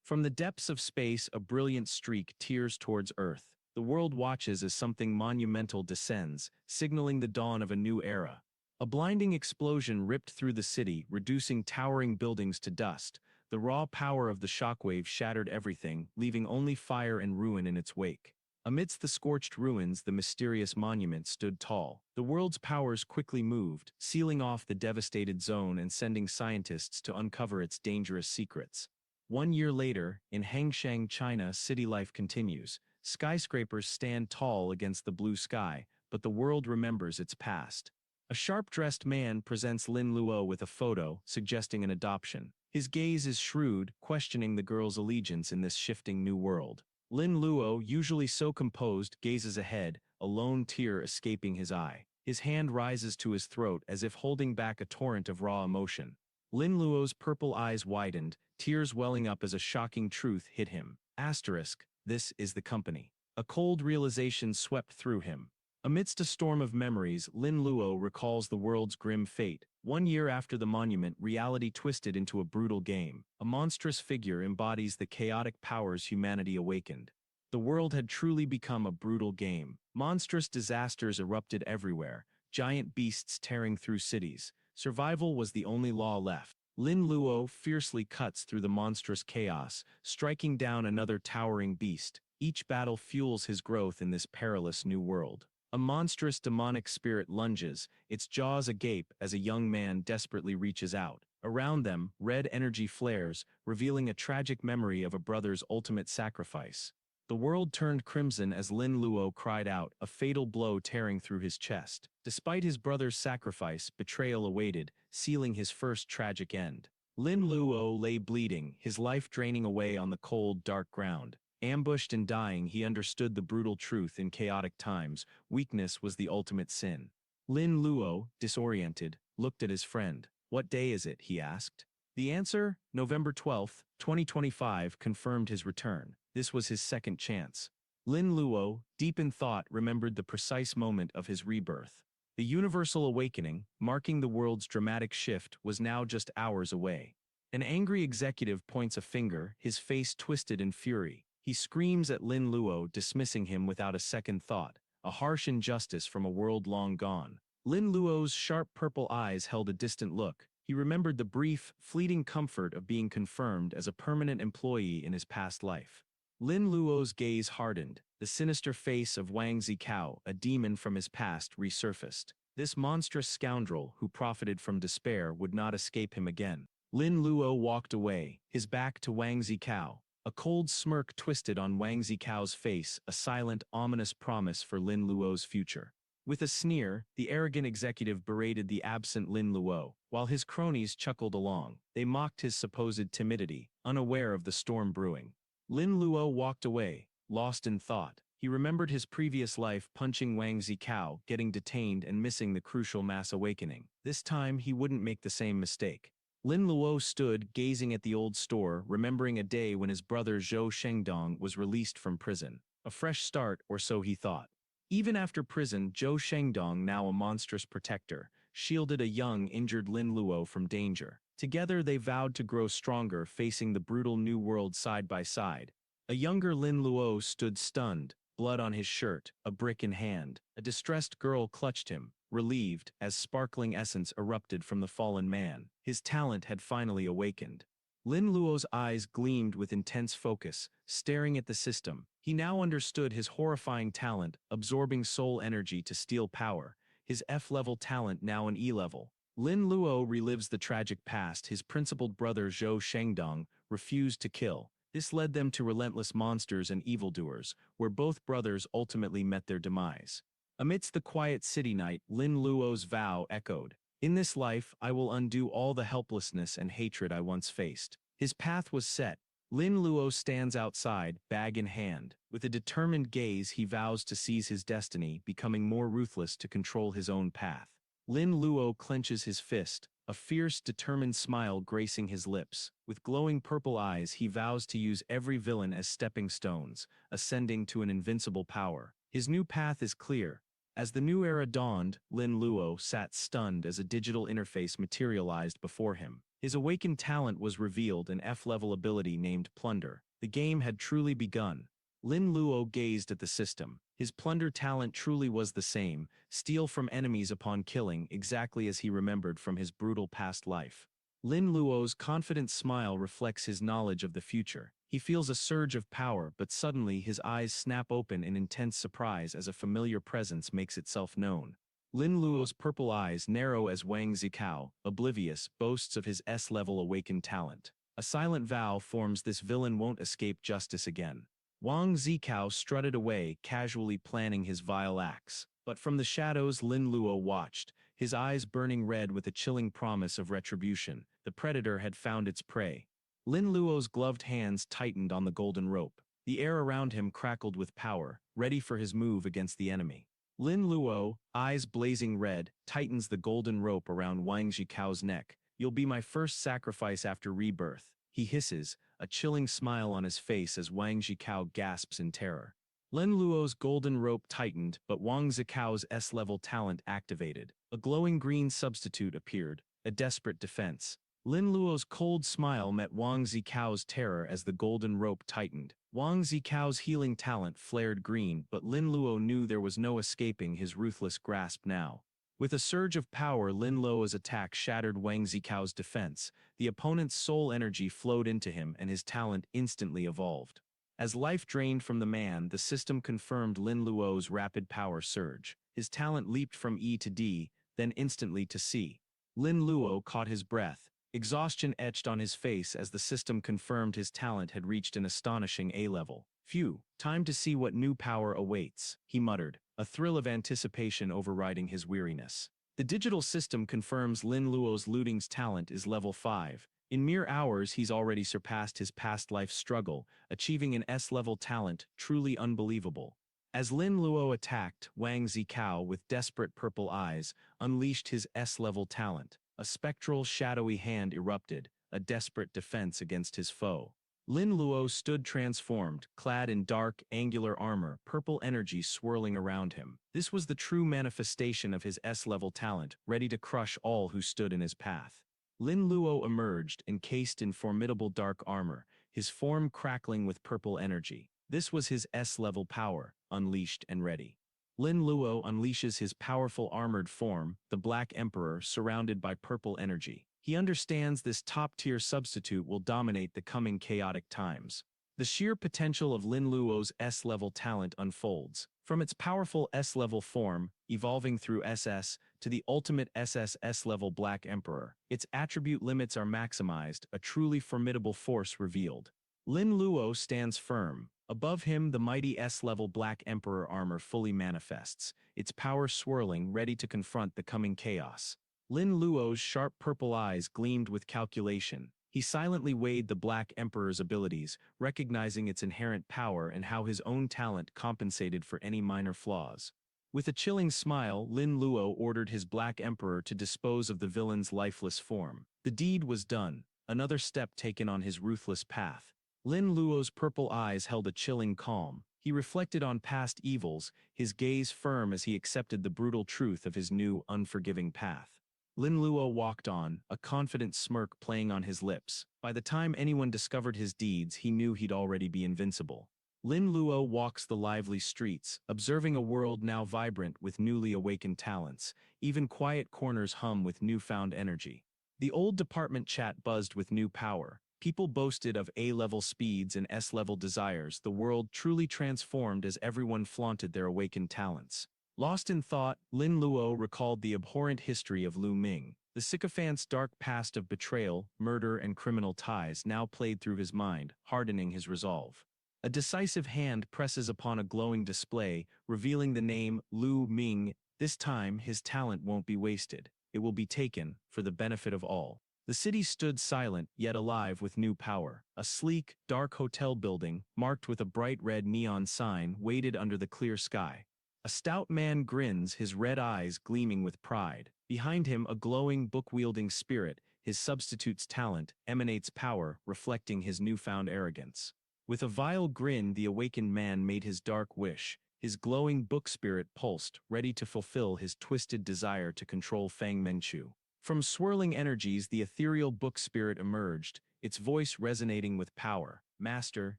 From the depths of space, a brilliant streak tears towards Earth. The world watches as something monumental descends, signaling the dawn of a new era. A blinding explosion ripped through the city, reducing towering buildings to dust. The raw power of the shockwave shattered everything, leaving only fire and ruin in its wake. Amidst the scorched ruins, the mysterious monument stood tall. The world's powers quickly moved, sealing off the devastated zone and sending scientists to uncover its dangerous secrets. 1 year later, in Hangshang, China, city life continues. Skyscrapers stand tall against the blue sky, but the world remembers its past. A sharp-dressed man presents Lin Luo with a photo, suggesting an adoption. His gaze is shrewd, questioning the girl's allegiance in this shifting new world. Lin Luo, usually so composed, gazes ahead, a lone tear escaping his eye. His hand rises to his throat as if holding back a torrent of raw emotion. Lin Luo's purple eyes widened, tears welling up as a shocking truth hit him. Asterisk, this is the company. A cold realization swept through him. Amidst a storm of memories, Lin Luo recalls the world's grim fate. 1 year after the monument, reality twisted into a brutal game. A monstrous figure embodies the chaotic powers humanity awakened. The world had truly become a brutal game. Monstrous disasters erupted everywhere, giant beasts tearing through cities. Survival was the only law left. Lin Luo fiercely cuts through the monstrous chaos, striking down another towering beast. Each battle fuels his growth in this perilous new world. A monstrous demonic spirit lunges, its jaws agape as a young man desperately reaches out. Around them, red energy flares, revealing a tragic memory of a brother's ultimate sacrifice. The world turned crimson as Lin Luo cried out, a fatal blow tearing through his chest. Despite his brother's sacrifice, betrayal awaited, sealing his first tragic end. Lin Luo lay bleeding, his life draining away on the cold, dark ground. Ambushed and dying, he understood the brutal truth in chaotic times. Weakness was the ultimate sin. Lin Luo, disoriented, looked at his friend. "What day is it?" he asked. The answer, November 12, 2025, confirmed his return. This was his second chance. Lin Luo, deep in thought, remembered the precise moment of his rebirth. The universal awakening, marking the world's dramatic shift, was now just hours away. An angry executive points a finger, his face twisted in fury. He screams at Lin Luo, dismissing him without a second thought. A harsh injustice from a world long gone. Lin Luo's sharp purple eyes held a distant look. He remembered the brief, fleeting comfort of being confirmed as a permanent employee in his past life. Lin Luo's gaze hardened. The sinister face of Wang Zikao, a demon from his past, resurfaced. This monstrous scoundrel, who profited from despair, would not escape him again. Lin Luo walked away, his back to Wang Zikao. A cold smirk twisted on Wang Zikao's face, a silent, ominous promise for Lin Luo's future. With a sneer, the arrogant executive berated the absent Lin Luo, while his cronies chuckled along. They mocked his supposed timidity, unaware of the storm brewing. Lin Luo walked away, lost in thought. He remembered his previous life punching Wang Zikao, getting detained and missing the crucial mass awakening. This time, he wouldn't make the same mistake. Lin Luo stood, gazing at the old store, remembering a day when his brother Zhou Shengdong was released from prison. A fresh start, or so he thought. Even after prison, Zhou Shengdong, now a monstrous protector, shielded a young, injured Lin Luo from danger. Together they vowed to grow stronger, facing the brutal new world side by side. A younger Lin Luo stood stunned, blood on his shirt, a brick in hand. A distressed girl clutched him, relieved, as sparkling essence erupted from the fallen man. His talent had finally awakened. Lin Luo's eyes gleamed with intense focus, staring at the system. He now understood his horrifying talent, absorbing soul energy to steal power. His F-level talent now an E-level. Lin Luo relives the tragic past his principled brother Zhou Shengdong refused to kill. This led them to relentless monsters and evildoers, where both brothers ultimately met their demise. Amidst the quiet city night, Lin Luo's vow echoed. "In this life, I will undo all the helplessness and hatred I once faced." His path was set. Lin Luo stands outside, bag in hand. With a determined gaze, he vows to seize his destiny, becoming more ruthless to control his own path. Lin Luo clenches his fist, a fierce, determined smile gracing his lips. With glowing purple eyes, he vows to use every villain as stepping stones, ascending to an invincible power. His new path is clear. As the new era dawned, Lin Luo sat stunned as a digital interface materialized before him. His awakened talent was revealed, an F-level ability named Plunder. The game had truly begun. Lin Luo gazed at the system. His plunder talent truly was the same, steal from enemies upon killing, exactly as he remembered from his brutal past life. Lin Luo's confident smile reflects his knowledge of the future. He feels a surge of power, but suddenly his eyes snap open in intense surprise as a familiar presence makes itself known. Lin Luo's purple eyes narrow as Wang Zikao, oblivious, boasts of his S-level awakened talent. A silent vow forms: this villain won't escape justice again. Wang Zikao strutted away, casually planning his vile acts. But from the shadows Lin Luo watched, his eyes burning red with a chilling promise of retribution. The predator had found its prey. Lin Luo's gloved hands tightened on the golden rope. The air around him crackled with power, ready for his move against the enemy. Lin Luo, eyes blazing red, tightens the golden rope around Wang Zikao's neck. "You'll be my first sacrifice after rebirth," he hisses, a chilling smile on his face as Wang Zikao gasps in terror. Lin Luo's golden rope tightened, but Wang Zikao's S-level talent activated. A glowing green substitute appeared, a desperate defense. Lin Luo's cold smile met Wang Zikao's terror as the golden rope tightened. Wang Zikao's healing talent flared green, but Lin Luo knew there was no escaping his ruthless grasp now. With a surge of power, Lin Luo's attack shattered Wang Zikao's defense. The opponent's soul energy flowed into him and his talent instantly evolved. As life drained from the man, the system confirmed Lin Luo's rapid power surge. His talent leaped from E to D, then instantly to C. Lin Luo caught his breath. Exhaustion etched on his face as the system confirmed his talent had reached an astonishing A-level. "Phew, time to see what new power awaits," he muttered, a thrill of anticipation overriding his weariness. The digital system confirms Lin Luo's looting's talent is level 5. In mere hours he's already surpassed his past life struggle, achieving an S-level talent, truly unbelievable. As Lin Luo attacked, Wang Zikao, with desperate purple eyes, unleashed his S-level talent. A spectral, shadowy hand erupted, a desperate defense against his foe. Lin Luo stood transformed, clad in dark, angular armor, purple energy swirling around him. This was the true manifestation of his S-level talent, ready to crush all who stood in his path. Lin Luo emerged, encased in formidable dark armor, his form crackling with purple energy. This was his S-level power, unleashed and ready. Lin Luo unleashes his powerful armored form, the Black Emperor, surrounded by purple energy. He understands this top-tier substitute will dominate the coming chaotic times. The sheer potential of Lin Luo's S-level talent unfolds. From its powerful S-level form, evolving through SS, to the ultimate SS-level Black Emperor, its attribute limits are maximized, a truly formidable force revealed. Lin Luo stands firm. Above him, the mighty S-level Black Emperor armor fully manifests, its power swirling, ready to confront the coming chaos. Lin Luo's sharp purple eyes gleamed with calculation. He silently weighed the Black Emperor's abilities, recognizing its inherent power and how his own talent compensated for any minor flaws. With a chilling smile, Lin Luo ordered his Black Emperor to dispose of the villain's lifeless form. The deed was done, another step taken on his ruthless path. Lin Luo's purple eyes held a chilling calm. He reflected on past evils, his gaze firm as he accepted the brutal truth of his new, unforgiving path. Lin Luo walked on, a confident smirk playing on his lips. By the time anyone discovered his deeds, he knew he'd already be invincible. Lin Luo walks the lively streets, observing a world now vibrant with newly awakened talents. Even quiet corners hum with newfound energy. The old department chat buzzed with new power. People boasted of A-level speeds and S-level desires. The world truly transformed as everyone flaunted their awakened talents. Lost in thought, Lin Luo recalled the abhorrent history of Lu Ming. The sycophant's dark past of betrayal, murder, and criminal ties now played through his mind, hardening his resolve. A decisive hand presses upon a glowing display, revealing the name Lu Ming. This time, his talent won't be wasted. It will be taken for the benefit of all. The city stood silent, yet alive with new power. A sleek, dark hotel building, marked with a bright red neon sign, waited under the clear sky. A stout man grins, his red eyes gleaming with pride. Behind him, a glowing, book-wielding spirit, his substitute's talent, emanates power, reflecting his newfound arrogance. With a vile grin, the awakened man made his dark wish. His glowing book spirit pulsed, ready to fulfill his twisted desire to control Fang Menchu. From swirling energies, the ethereal book spirit emerged, its voice resonating with power. Master,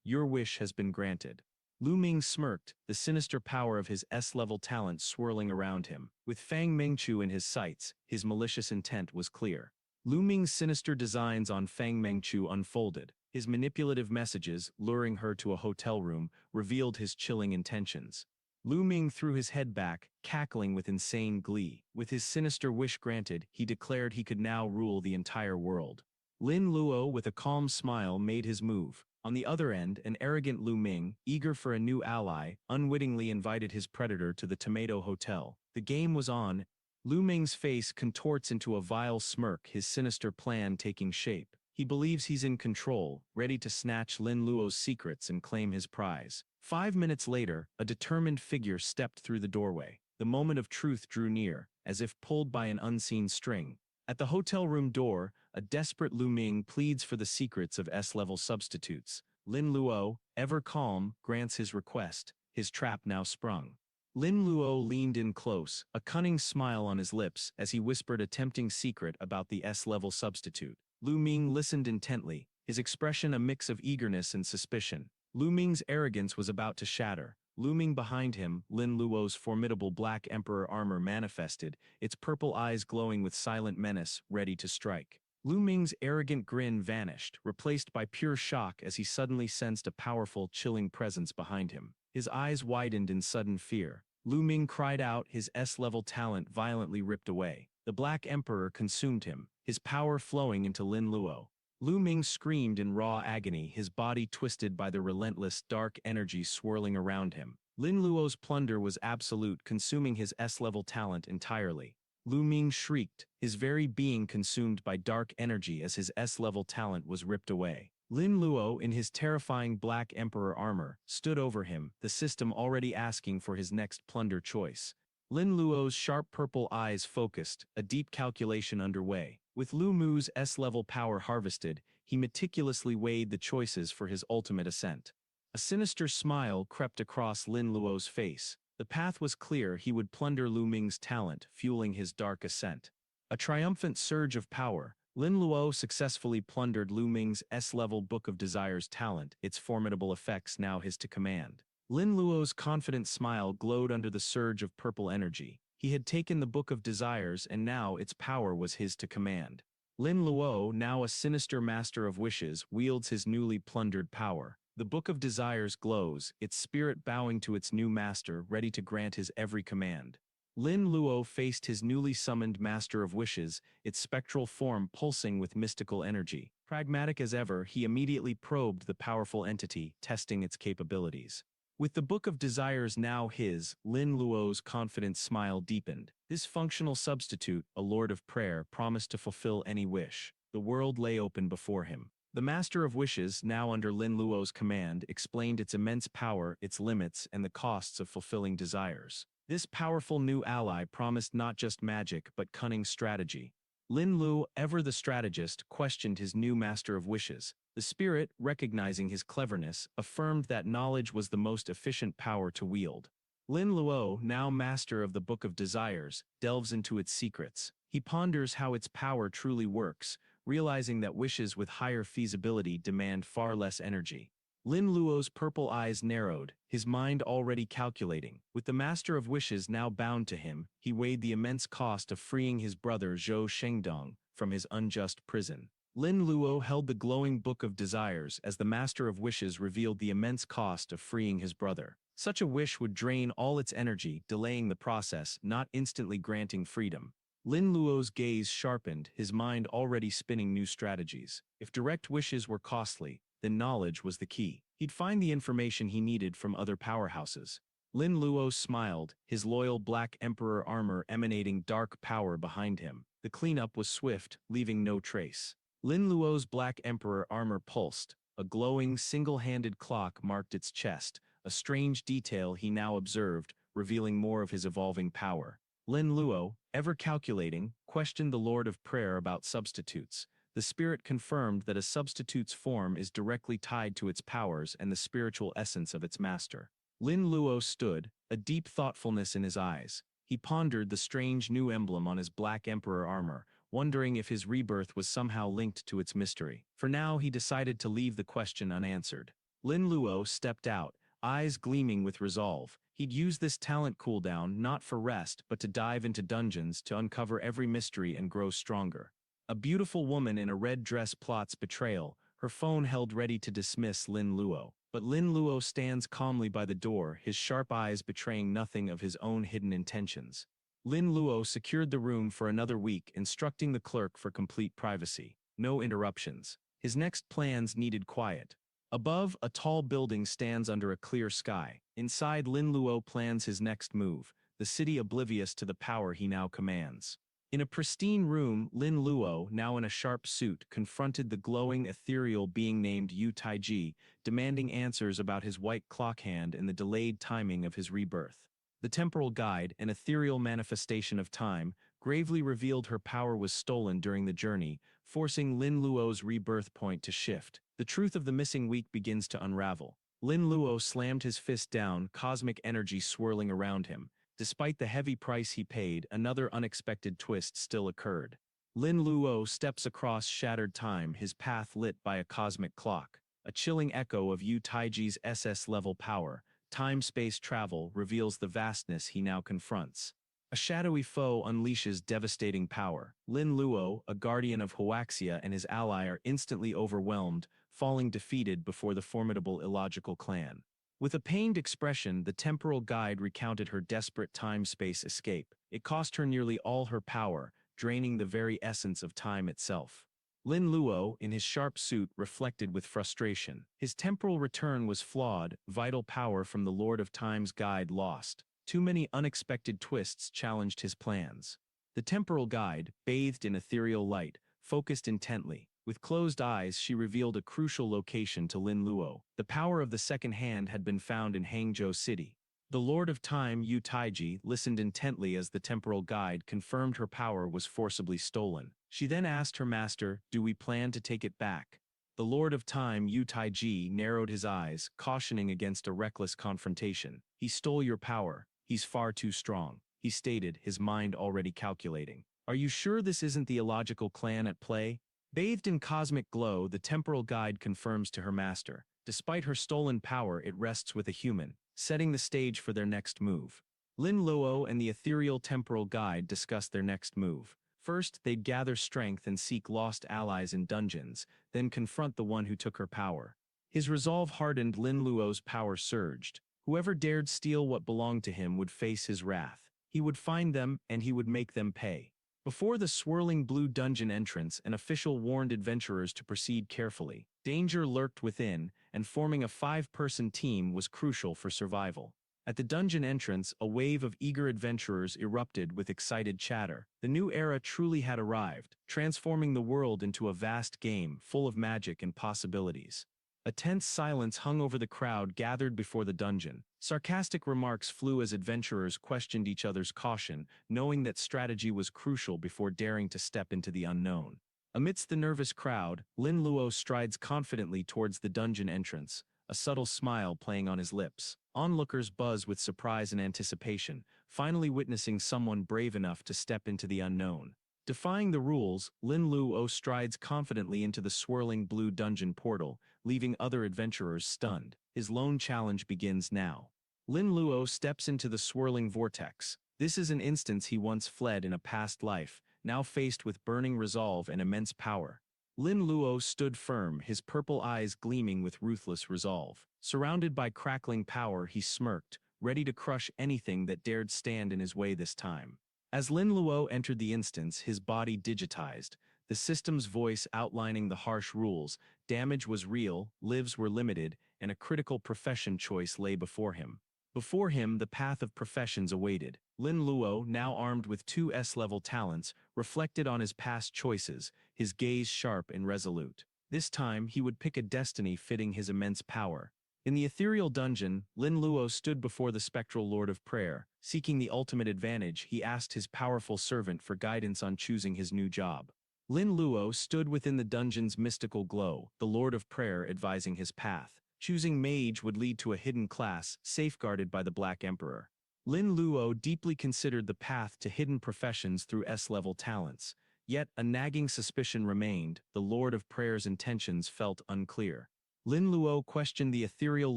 your wish has been granted. Lu Ming smirked, the sinister power of his S-level talent swirling around him. With Fang Mengchu in his sights, his malicious intent was clear. Lu Ming's sinister designs on Fang Mengchu unfolded. His manipulative messages, luring her to a hotel room, revealed his chilling intentions. Lu Ming threw his head back, cackling with insane glee. With his sinister wish granted, he declared he could now rule the entire world. Lin Luo, with a calm smile, made his move. On the other end, an arrogant Lu Ming, eager for a new ally, unwittingly invited his predator to the Tomato Hotel. The game was on. Lu Ming's face contorts into a vile smirk, his sinister plan taking shape. He believes he's in control, ready to snatch Lin Luo's secrets and claim his prize. 5 minutes later, a determined figure stepped through the doorway. The moment of truth drew near, as if pulled by an unseen string. At the hotel room door, a desperate Lu Ming pleads for the secrets of S-level substitutes. Lin Luo, ever calm, grants his request, his trap now sprung. Lin Luo leaned in close, a cunning smile on his lips as he whispered a tempting secret about the S-level substitute. Lu Ming listened intently, his expression a mix of eagerness and suspicion. Lu Ming's arrogance was about to shatter. Looming behind him, Lin Luo's formidable Black Emperor armor manifested, its purple eyes glowing with silent menace, ready to strike. Lu Ming's arrogant grin vanished, replaced by pure shock as he suddenly sensed a powerful, chilling presence behind him. His eyes widened in sudden fear. Lu Ming cried out, his S-level talent violently ripped away. The Black Emperor consumed him, his power flowing into Lin Luo. Lu Ming screamed in raw agony, his body twisted by the relentless, dark energy swirling around him. Lin Luo's plunder was absolute, consuming his S-level talent entirely. Lu Ming shrieked, his very being consumed by dark energy as his S-level talent was ripped away. Lin Luo, in his terrifying Black Emperor armor, stood over him, the system already asking for his next plunder choice. Lin Luo's sharp purple eyes focused, a deep calculation underway. With Lu Mu's S-level power harvested, he meticulously weighed the choices for his ultimate ascent. A sinister smile crept across Lin Luo's face. The path was clear, he would plunder Lu Ming's talent, fueling his dark ascent. A triumphant surge of power, Lin Luo successfully plundered Lu Ming's S-level Book of Desires talent, its formidable effects now his to command. Lin Luo's confident smile glowed under the surge of purple energy. He had taken the Book of Desires and now its power was his to command. Lin Luo, now a sinister master of wishes, wields his newly plundered power. The Book of Desires glows, its spirit bowing to its new master, ready to grant his every command. Lin Luo faced his newly summoned Master of Wishes, its spectral form pulsing with mystical energy. Pragmatic as ever, he immediately probed the powerful entity, testing its capabilities. With the Book of Desires now his, Lin Luo's confident smile deepened. This functional substitute, a Lord of Prayer, promised to fulfill any wish. The world lay open before him. The Master of Wishes, now under Lin Luo's command, explained its immense power, its limits, and the costs of fulfilling desires. This powerful new ally promised not just magic but cunning strategy. Lin Luo, ever the strategist, questioned his new Master of Wishes. The spirit, recognizing his cleverness, affirmed that knowledge was the most efficient power to wield. Lin Luo, now master of the Book of Desires, delves into its secrets. He ponders how its power truly works, realizing that wishes with higher feasibility demand far less energy. Lin Luo's purple eyes narrowed, his mind already calculating. With the Master of Wishes now bound to him, he weighed the immense cost of freeing his brother Zhou Shengdong from his unjust prison. Lin Luo held the glowing Book of Desires as the Master of Wishes revealed the immense cost of freeing his brother. Such a wish would drain all its energy, delaying the process, not instantly granting freedom. Lin Luo's gaze sharpened, his mind already spinning new strategies. If direct wishes were costly, then knowledge was the key. He'd find the information he needed from other powerhouses. Lin Luo smiled, his loyal Black Emperor armor emanating dark power behind him. The cleanup was swift, leaving no trace. Lin Luo's Black Emperor armor pulsed. A glowing, single-handed clock marked its chest, a strange detail he now observed, revealing more of his evolving power. Lin Luo, ever calculating, questioned the Lord of Prayer about substitutes. The spirit confirmed that a substitute's form is directly tied to its powers and the spiritual essence of its master. Lin Luo stood, a deep thoughtfulness in his eyes. He pondered the strange new emblem on his Black Emperor armor, wondering if his rebirth was somehow linked to its mystery. For now, he decided to leave the question unanswered. Lin Luo stepped out, eyes gleaming with resolve. He'd use this talent cooldown not for rest but to dive into dungeons to uncover every mystery and grow stronger. A beautiful woman in a red dress plots betrayal, her phone held ready to dismiss Lin Luo. But Lin Luo stands calmly by the door, his sharp eyes betraying nothing of his own hidden intentions. Lin Luo secured the room for another week, instructing the clerk for complete privacy. No interruptions. His next plans needed quiet. Above, a tall building stands under a clear sky. Inside, Lin Luo plans his next move, the city oblivious to the power he now commands. In a pristine room, Lin Luo, now in a sharp suit, confronted the glowing, ethereal being named Yu Taiji, demanding answers about his white clock hand and the delayed timing of his rebirth. The temporal guide, an ethereal manifestation of time, gravely revealed her power was stolen during the journey, forcing Lin Luo's rebirth point to shift. The truth of the missing week begins to unravel. Lin Luo slammed his fist down, cosmic energy swirling around him. Despite the heavy price he paid, another unexpected twist still occurred. Lin Luo steps across shattered time, his path lit by a cosmic clock. A chilling echo of Yu Taiji's SS-level power, time-space travel, reveals the vastness he now confronts. A shadowy foe unleashes devastating power. Lin Luo, a guardian of Huaxia, and his ally are instantly overwhelmed, falling defeated before the formidable illogical clan. With a pained expression, the temporal guide recounted her desperate time-space escape. It cost her nearly all her power, draining the very essence of time itself. Lin Luo, in his sharp suit, reflected with frustration. His temporal return was flawed, vital power from the Lord of Time's guide lost. Too many unexpected twists challenged his plans. The temporal guide, bathed in ethereal light, focused intently. With closed eyes, she revealed a crucial location to Lin Luo. The power of the second hand had been found in Hangzhou City. The Lord of Time, Yu Taiji, listened intently as the temporal guide confirmed her power was forcibly stolen. She then asked her master, "Do we plan to take it back?" The Lord of Time, Yu Taiji, narrowed his eyes, cautioning against a reckless confrontation. "He stole your power. He's far too strong," he stated, his mind already calculating. "Are you sure this isn't the illogical clan at play?" Bathed in cosmic glow, the temporal guide confirms to her master. Despite her stolen power, it rests with a human, setting the stage for their next move. Lin Luo and the ethereal temporal guide discuss their next move. First, they'd gather strength and seek lost allies in dungeons, then confront the one who took her power. His resolve hardened, Lin Luo's power surged. Whoever dared steal what belonged to him would face his wrath. He would find them, and he would make them pay. Before the swirling blue dungeon entrance, an official warned adventurers to proceed carefully. Danger lurked within, and forming a 5-person team was crucial for survival. At the dungeon entrance, a wave of eager adventurers erupted with excited chatter. The new era truly had arrived, transforming the world into a vast game full of magic and possibilities. A tense silence hung over the crowd gathered before the dungeon. Sarcastic remarks flew as adventurers questioned each other's caution, knowing that strategy was crucial before daring to step into the unknown. Amidst the nervous crowd, Lin Luo strides confidently towards the dungeon entrance, a subtle smile playing on his lips. Onlookers buzz with surprise and anticipation, finally witnessing someone brave enough to step into the unknown. Defying the rules, Lin Luo strides confidently into the swirling blue dungeon portal, leaving other adventurers stunned. His lone challenge begins now. Lin Luo steps into the swirling vortex. This is an instance he once fled in a past life, now faced with burning resolve and immense power. Lin Luo stood firm, his purple eyes gleaming with ruthless resolve. Surrounded by crackling power, he smirked, ready to crush anything that dared stand in his way this time. As Lin Luo entered the instance, his body digitized, the system's voice outlining the harsh rules. Damage was real, lives were limited, and a critical profession choice lay before him. Before him, the path of professions awaited. Lin Luo, now armed with 2 S-level talents, reflected on his past choices, his gaze sharp and resolute. This time, he would pick a destiny fitting his immense power. In the ethereal dungeon, Lin Luo stood before the spectral Lord of Prayer. Seeking the ultimate advantage, he asked his powerful servant for guidance on choosing his new job. Lin Luo stood within the dungeon's mystical glow, the Lord of Prayer advising his path. Choosing mage would lead to a hidden class, safeguarded by the Black Emperor. Lin Luo deeply considered the path to hidden professions through S-level talents. Yet a nagging suspicion remained. The Lord of Prayer's intentions felt unclear. Lin Luo questioned the ethereal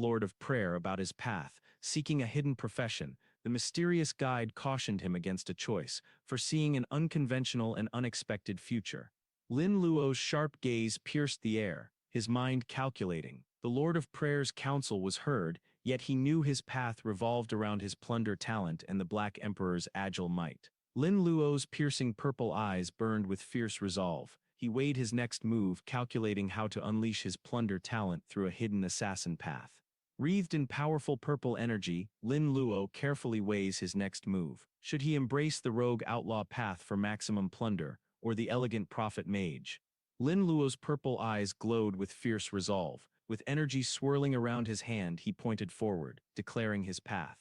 Lord of Prayer about his path, seeking a hidden profession. The mysterious guide cautioned him against a choice, foreseeing an unconventional and unexpected future. Lin Luo's sharp gaze pierced the air, his mind calculating. The Lord of Prayer's counsel was heard, yet he knew his path revolved around his plunder talent and the Black Emperor's agile might. Lin Luo's piercing purple eyes burned with fierce resolve. He weighed his next move, calculating how to unleash his plunder talent through a hidden assassin path. Wreathed in powerful purple energy, Lin Luo carefully weighs his next move. Should he embrace the rogue outlaw path for maximum plunder, or the elegant prophet mage? Lin Luo's purple eyes glowed with fierce resolve. With energy swirling around his hand, he pointed forward, declaring his path.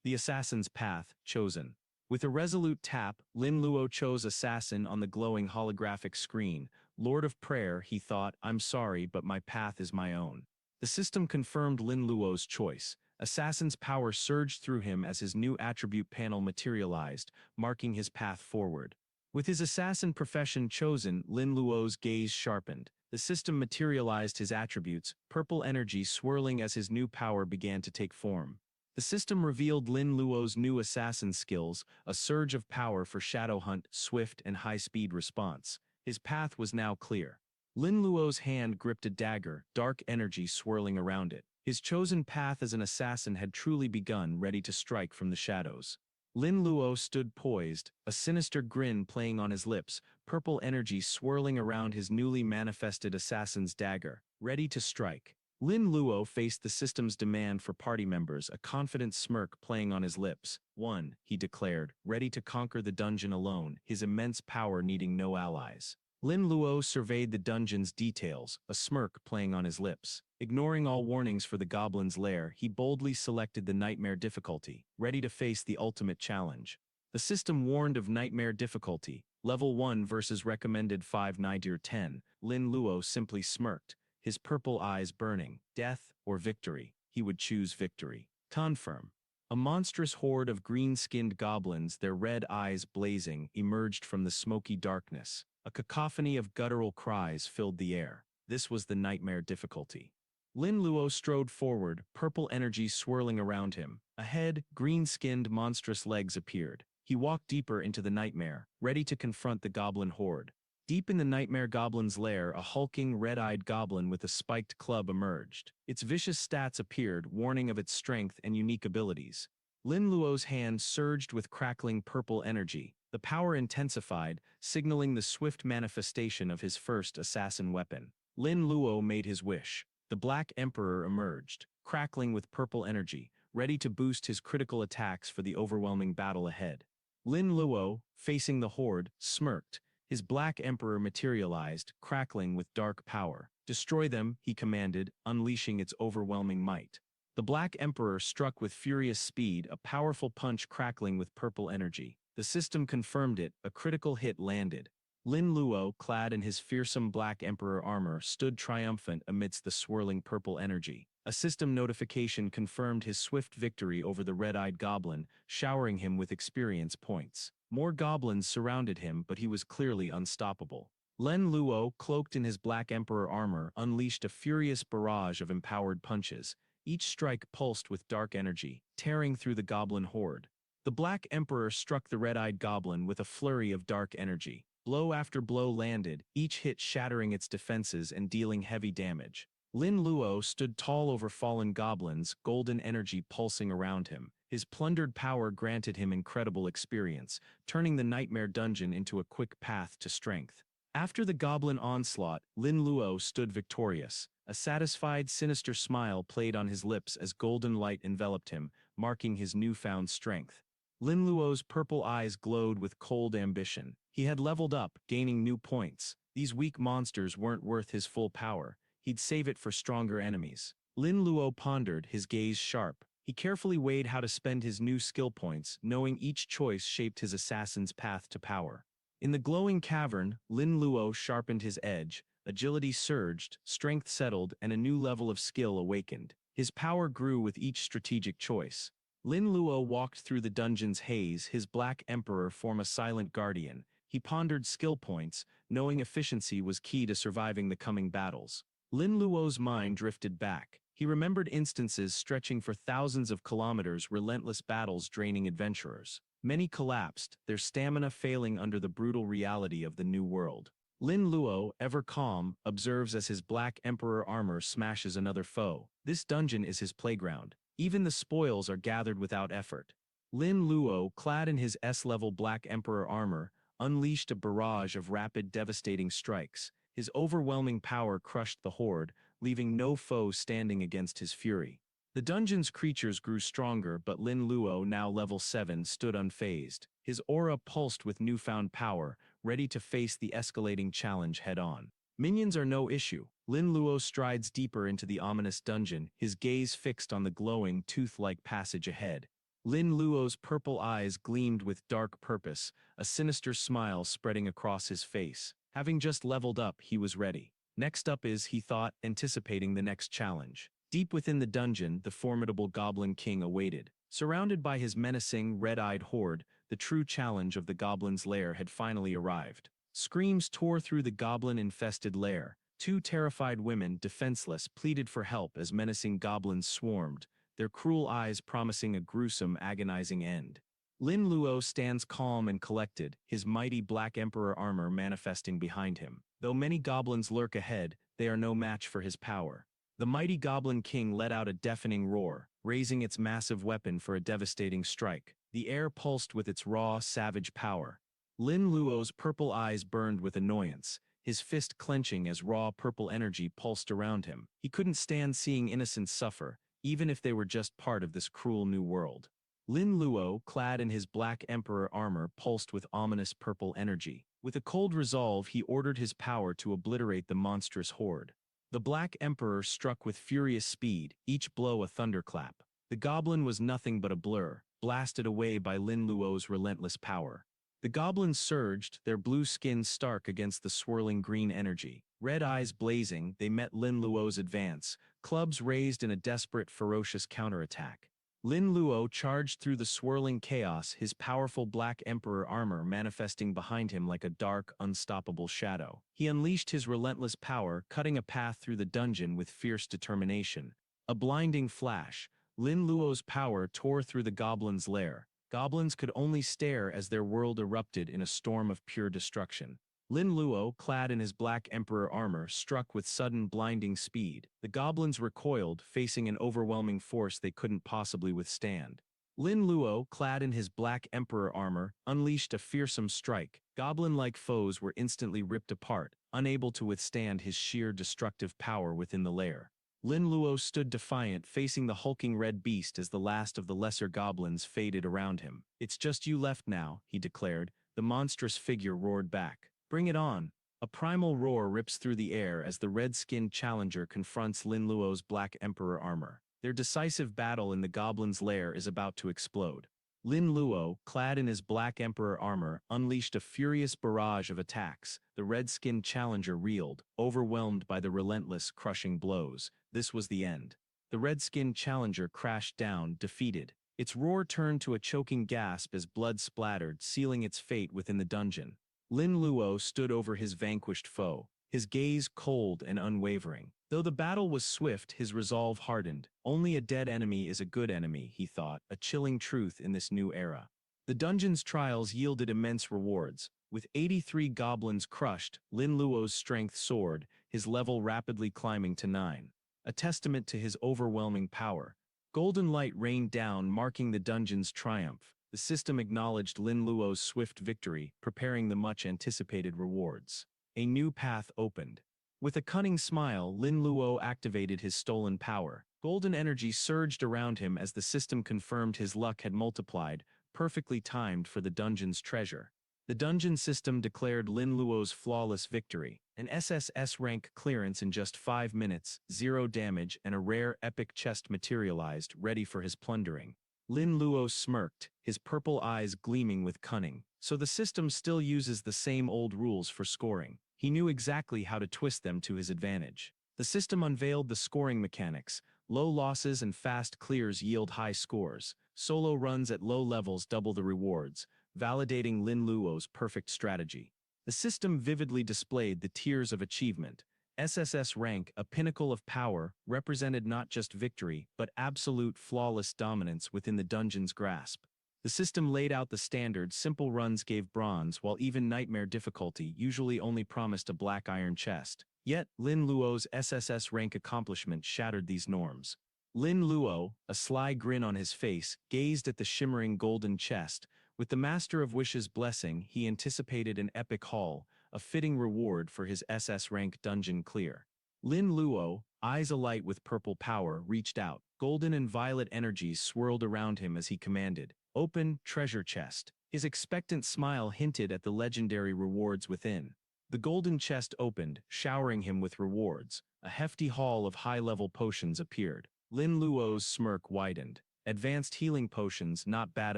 The assassin's path, chosen. With a resolute tap, Lin Luo chose assassin on the glowing holographic screen. Lord of Prayer, he thought, I'm sorry, but my path is my own. The system confirmed Lin Luo's choice. Assassin's power surged through him as his new attribute panel materialized, marking his path forward. With his assassin profession chosen, Lin Luo's gaze sharpened. The system materialized his attributes, purple energy swirling as his new power began to take form. The system revealed Lin Luo's new assassin skills, a surge of power for shadow hunt, swift and high-speed response. His path was now clear. Lin Luo's hand gripped a dagger, dark energy swirling around it. His chosen path as an assassin had truly begun, ready to strike from the shadows. Lin Luo stood poised, a sinister grin playing on his lips, purple energy swirling around his newly manifested assassin's dagger, ready to strike. Lin Luo faced the system's demand for party members, a confident smirk playing on his lips. One, he declared, ready to conquer the dungeon alone, his immense power needing no allies. Lin Luo surveyed the dungeon's details, a smirk playing on his lips. Ignoring all warnings for the goblin's lair, he boldly selected the nightmare difficulty, ready to face the ultimate challenge. The system warned of nightmare difficulty, level 1 versus recommended 5 nadir 10. Lin Luo simply smirked, his purple eyes burning. Death or victory? He would choose victory. Confirm. A monstrous horde of green-skinned goblins, their red eyes blazing, emerged from the smoky darkness. A cacophony of guttural cries filled the air. This was the nightmare difficulty. Lin Luo strode forward, purple energy swirling around him. Ahead, green-skinned monstrous legs appeared. He walked deeper into the nightmare, ready to confront the goblin horde. Deep in the nightmare goblin's lair, a hulking, red-eyed goblin with a spiked club emerged. Its vicious stats appeared, warning of its strength and unique abilities. Lin Luo's hand surged with crackling purple energy. The power intensified, signaling the swift manifestation of his first assassin weapon. Lin Luo made his wish. The Black Emperor emerged, crackling with purple energy, ready to boost his critical attacks for the overwhelming battle ahead. Lin Luo, facing the horde, smirked. His Black Emperor materialized, crackling with dark power. Destroy them, he commanded, unleashing its overwhelming might. The Black Emperor struck with furious speed, a powerful punch crackling with purple energy. The system confirmed it, a critical hit landed. Lin Luo, clad in his fearsome Black Emperor armor, stood triumphant amidst the swirling purple energy. A system notification confirmed his swift victory over the red-eyed goblin, showering him with experience points. More goblins surrounded him, but he was clearly unstoppable. Lin Luo, cloaked in his Black Emperor armor, unleashed a furious barrage of empowered punches. Each strike pulsed with dark energy, tearing through the goblin horde. The Black Emperor struck the red-eyed goblin with a flurry of dark energy. Blow after blow landed, each hit shattering its defenses and dealing heavy damage. Lin Luo stood tall over fallen goblins, golden energy pulsing around him. His plundered power granted him incredible experience, turning the nightmare dungeon into a quick path to strength. After the goblin onslaught, Lin Luo stood victorious. A satisfied, sinister smile played on his lips as golden light enveloped him, marking his newfound strength. Lin Luo's purple eyes glowed with cold ambition. He had leveled up, gaining new points. These weak monsters weren't worth his full power. He'd save it for stronger enemies. Lin Luo pondered, his gaze sharp. He carefully weighed how to spend his new skill points, knowing each choice shaped his assassin's path to power. In the glowing cavern, Lin Luo sharpened his edge. Agility surged, strength settled, and a new level of skill awakened. His power grew with each strategic choice. Lin Luo walked through the dungeon's haze, his Black Emperor form a silent guardian, He pondered skill points, knowing efficiency was key to surviving the coming battles. Lin Luo's mind drifted back. He remembered instances stretching for thousands of kilometers, relentless battles draining adventurers. Many collapsed, their stamina failing under the brutal reality of the new world. Lin Luo, ever calm, observes as his Black Emperor armor smashes another foe. This dungeon is his playground. Even the spoils are gathered without effort. Lin Luo, clad in his S-level Black Emperor armor, unleashed a barrage of rapid, devastating strikes. His overwhelming power crushed the horde, leaving no foe standing against his fury. The dungeon's creatures grew stronger, but Lin Luo, now level 7, stood unfazed. His aura pulsed with newfound power, ready to face the escalating challenge head-on. Minions are no issue. Lin Luo strides deeper into the ominous dungeon, his gaze fixed on the glowing, tooth-like passage ahead. Lin Luo's purple eyes gleamed with dark purpose, a sinister smile spreading across his face. Having just leveled up, he was ready. Next up is, he thought, anticipating the next challenge. Deep within the dungeon, the formidable Goblin King awaited. Surrounded by his menacing, red-eyed horde, the true challenge of the goblin's lair had finally arrived. Screams tore through the goblin-infested lair. Two terrified women, defenseless, pleaded for help as menacing goblins swarmed, their cruel eyes promising a gruesome, agonizing end. Lin Luo stands calm and collected, his mighty Black Emperor armor manifesting behind him. Though many goblins lurk ahead, they are no match for his power. The mighty Goblin King let out a deafening roar, raising its massive weapon for a devastating strike. The air pulsed with its raw, savage power. Lin Luo's purple eyes burned with annoyance, his fist clenching as raw purple energy pulsed around him. He couldn't stand seeing innocents suffer, even if they were just part of this cruel new world. Lin Luo, clad in his Black Emperor armor, pulsed with ominous purple energy. With a cold resolve, he ordered his power to obliterate the monstrous horde. The Black Emperor struck with furious speed, each blow a thunderclap. The goblin was nothing but a blur, blasted away by Lin Luo's relentless power. The goblins surged, their blue skins stark against the swirling green energy. Red eyes blazing, they met Lin Luo's advance, clubs raised in a desperate, ferocious counterattack. Lin Luo charged through the swirling chaos, his powerful Black Emperor armor manifesting behind him like a dark, unstoppable shadow. He unleashed his relentless power, cutting a path through the dungeon with fierce determination. A blinding flash, Lin Luo's power tore through the goblin's lair. Goblins could only stare as their world erupted in a storm of pure destruction. Lin Luo, clad in his Black Emperor armor, struck with sudden blinding speed. The goblins recoiled, facing an overwhelming force they couldn't possibly withstand. Lin Luo, clad in his Black Emperor armor, unleashed a fearsome strike. Goblin-like foes were instantly ripped apart, unable to withstand his sheer destructive power within the lair. Lin Luo stood defiant, facing the hulking red beast as the last of the lesser goblins faded around him. "It's just you left now," he declared. The monstrous figure roared back. "Bring it on." A primal roar rips through the air as the red-skinned challenger confronts Lin Luo's Black Emperor armor. Their decisive battle in the goblin's lair is about to explode. Lin Luo, clad in his Black Emperor armor, unleashed a furious barrage of attacks. The red-skinned challenger reeled, overwhelmed by the relentless, crushing blows. This was the end. The red-skinned challenger crashed down, defeated. Its roar turned to a choking gasp as blood splattered, sealing its fate within the dungeon. Lin Luo stood over his vanquished foe, his gaze cold and unwavering. Though the battle was swift, his resolve hardened. Only a dead enemy is a good enemy, he thought, a chilling truth in this new era. The dungeon's trials yielded immense rewards. With 83 goblins crushed, Lin Luo's strength soared, his level rapidly climbing to 9. A testament to his overwhelming power. Golden light rained down, marking the dungeon's triumph. The system acknowledged Lin Luo's swift victory, preparing the much-anticipated rewards. A new path opened. With a cunning smile, Lin Luo activated his stolen power. Golden energy surged around him as the system confirmed his luck had multiplied, perfectly timed for the dungeon's treasure. The dungeon system declared Lin Luo's flawless victory. An SSS rank clearance in just 5 minutes, 0 damage, and a rare epic chest materialized, ready for his plundering. Lin Luo smirked, his purple eyes gleaming with cunning. So the system still uses the same old rules for scoring. He knew exactly how to twist them to his advantage. The system unveiled the scoring mechanics. Low losses and fast clears yield high scores. Solo runs at low levels double the rewards. validating Lin Luo's perfect strategy. The system vividly displayed the tiers of achievement. SSS rank, a pinnacle of power, represented not just victory, but absolute flawless dominance within the dungeon's grasp. The system laid out the standard. Simple runs gave bronze, while even nightmare difficulty usually only promised a black iron chest. Yet, Lin Luo's SSS rank accomplishment shattered these norms. Lin Luo, a sly grin on his face, gazed at the shimmering golden chest. With the Master of Wishes' blessing, he anticipated an epic haul, a fitting reward for his SS rank dungeon clear. Lin Luo, eyes alight with purple power, reached out. Golden and violet energies swirled around him as he commanded, "Open, treasure chest." His expectant smile hinted at the legendary rewards within. The golden chest opened, showering him with rewards. A hefty haul of high-level potions appeared. Lin Luo's smirk widened. Advanced healing potions, not bad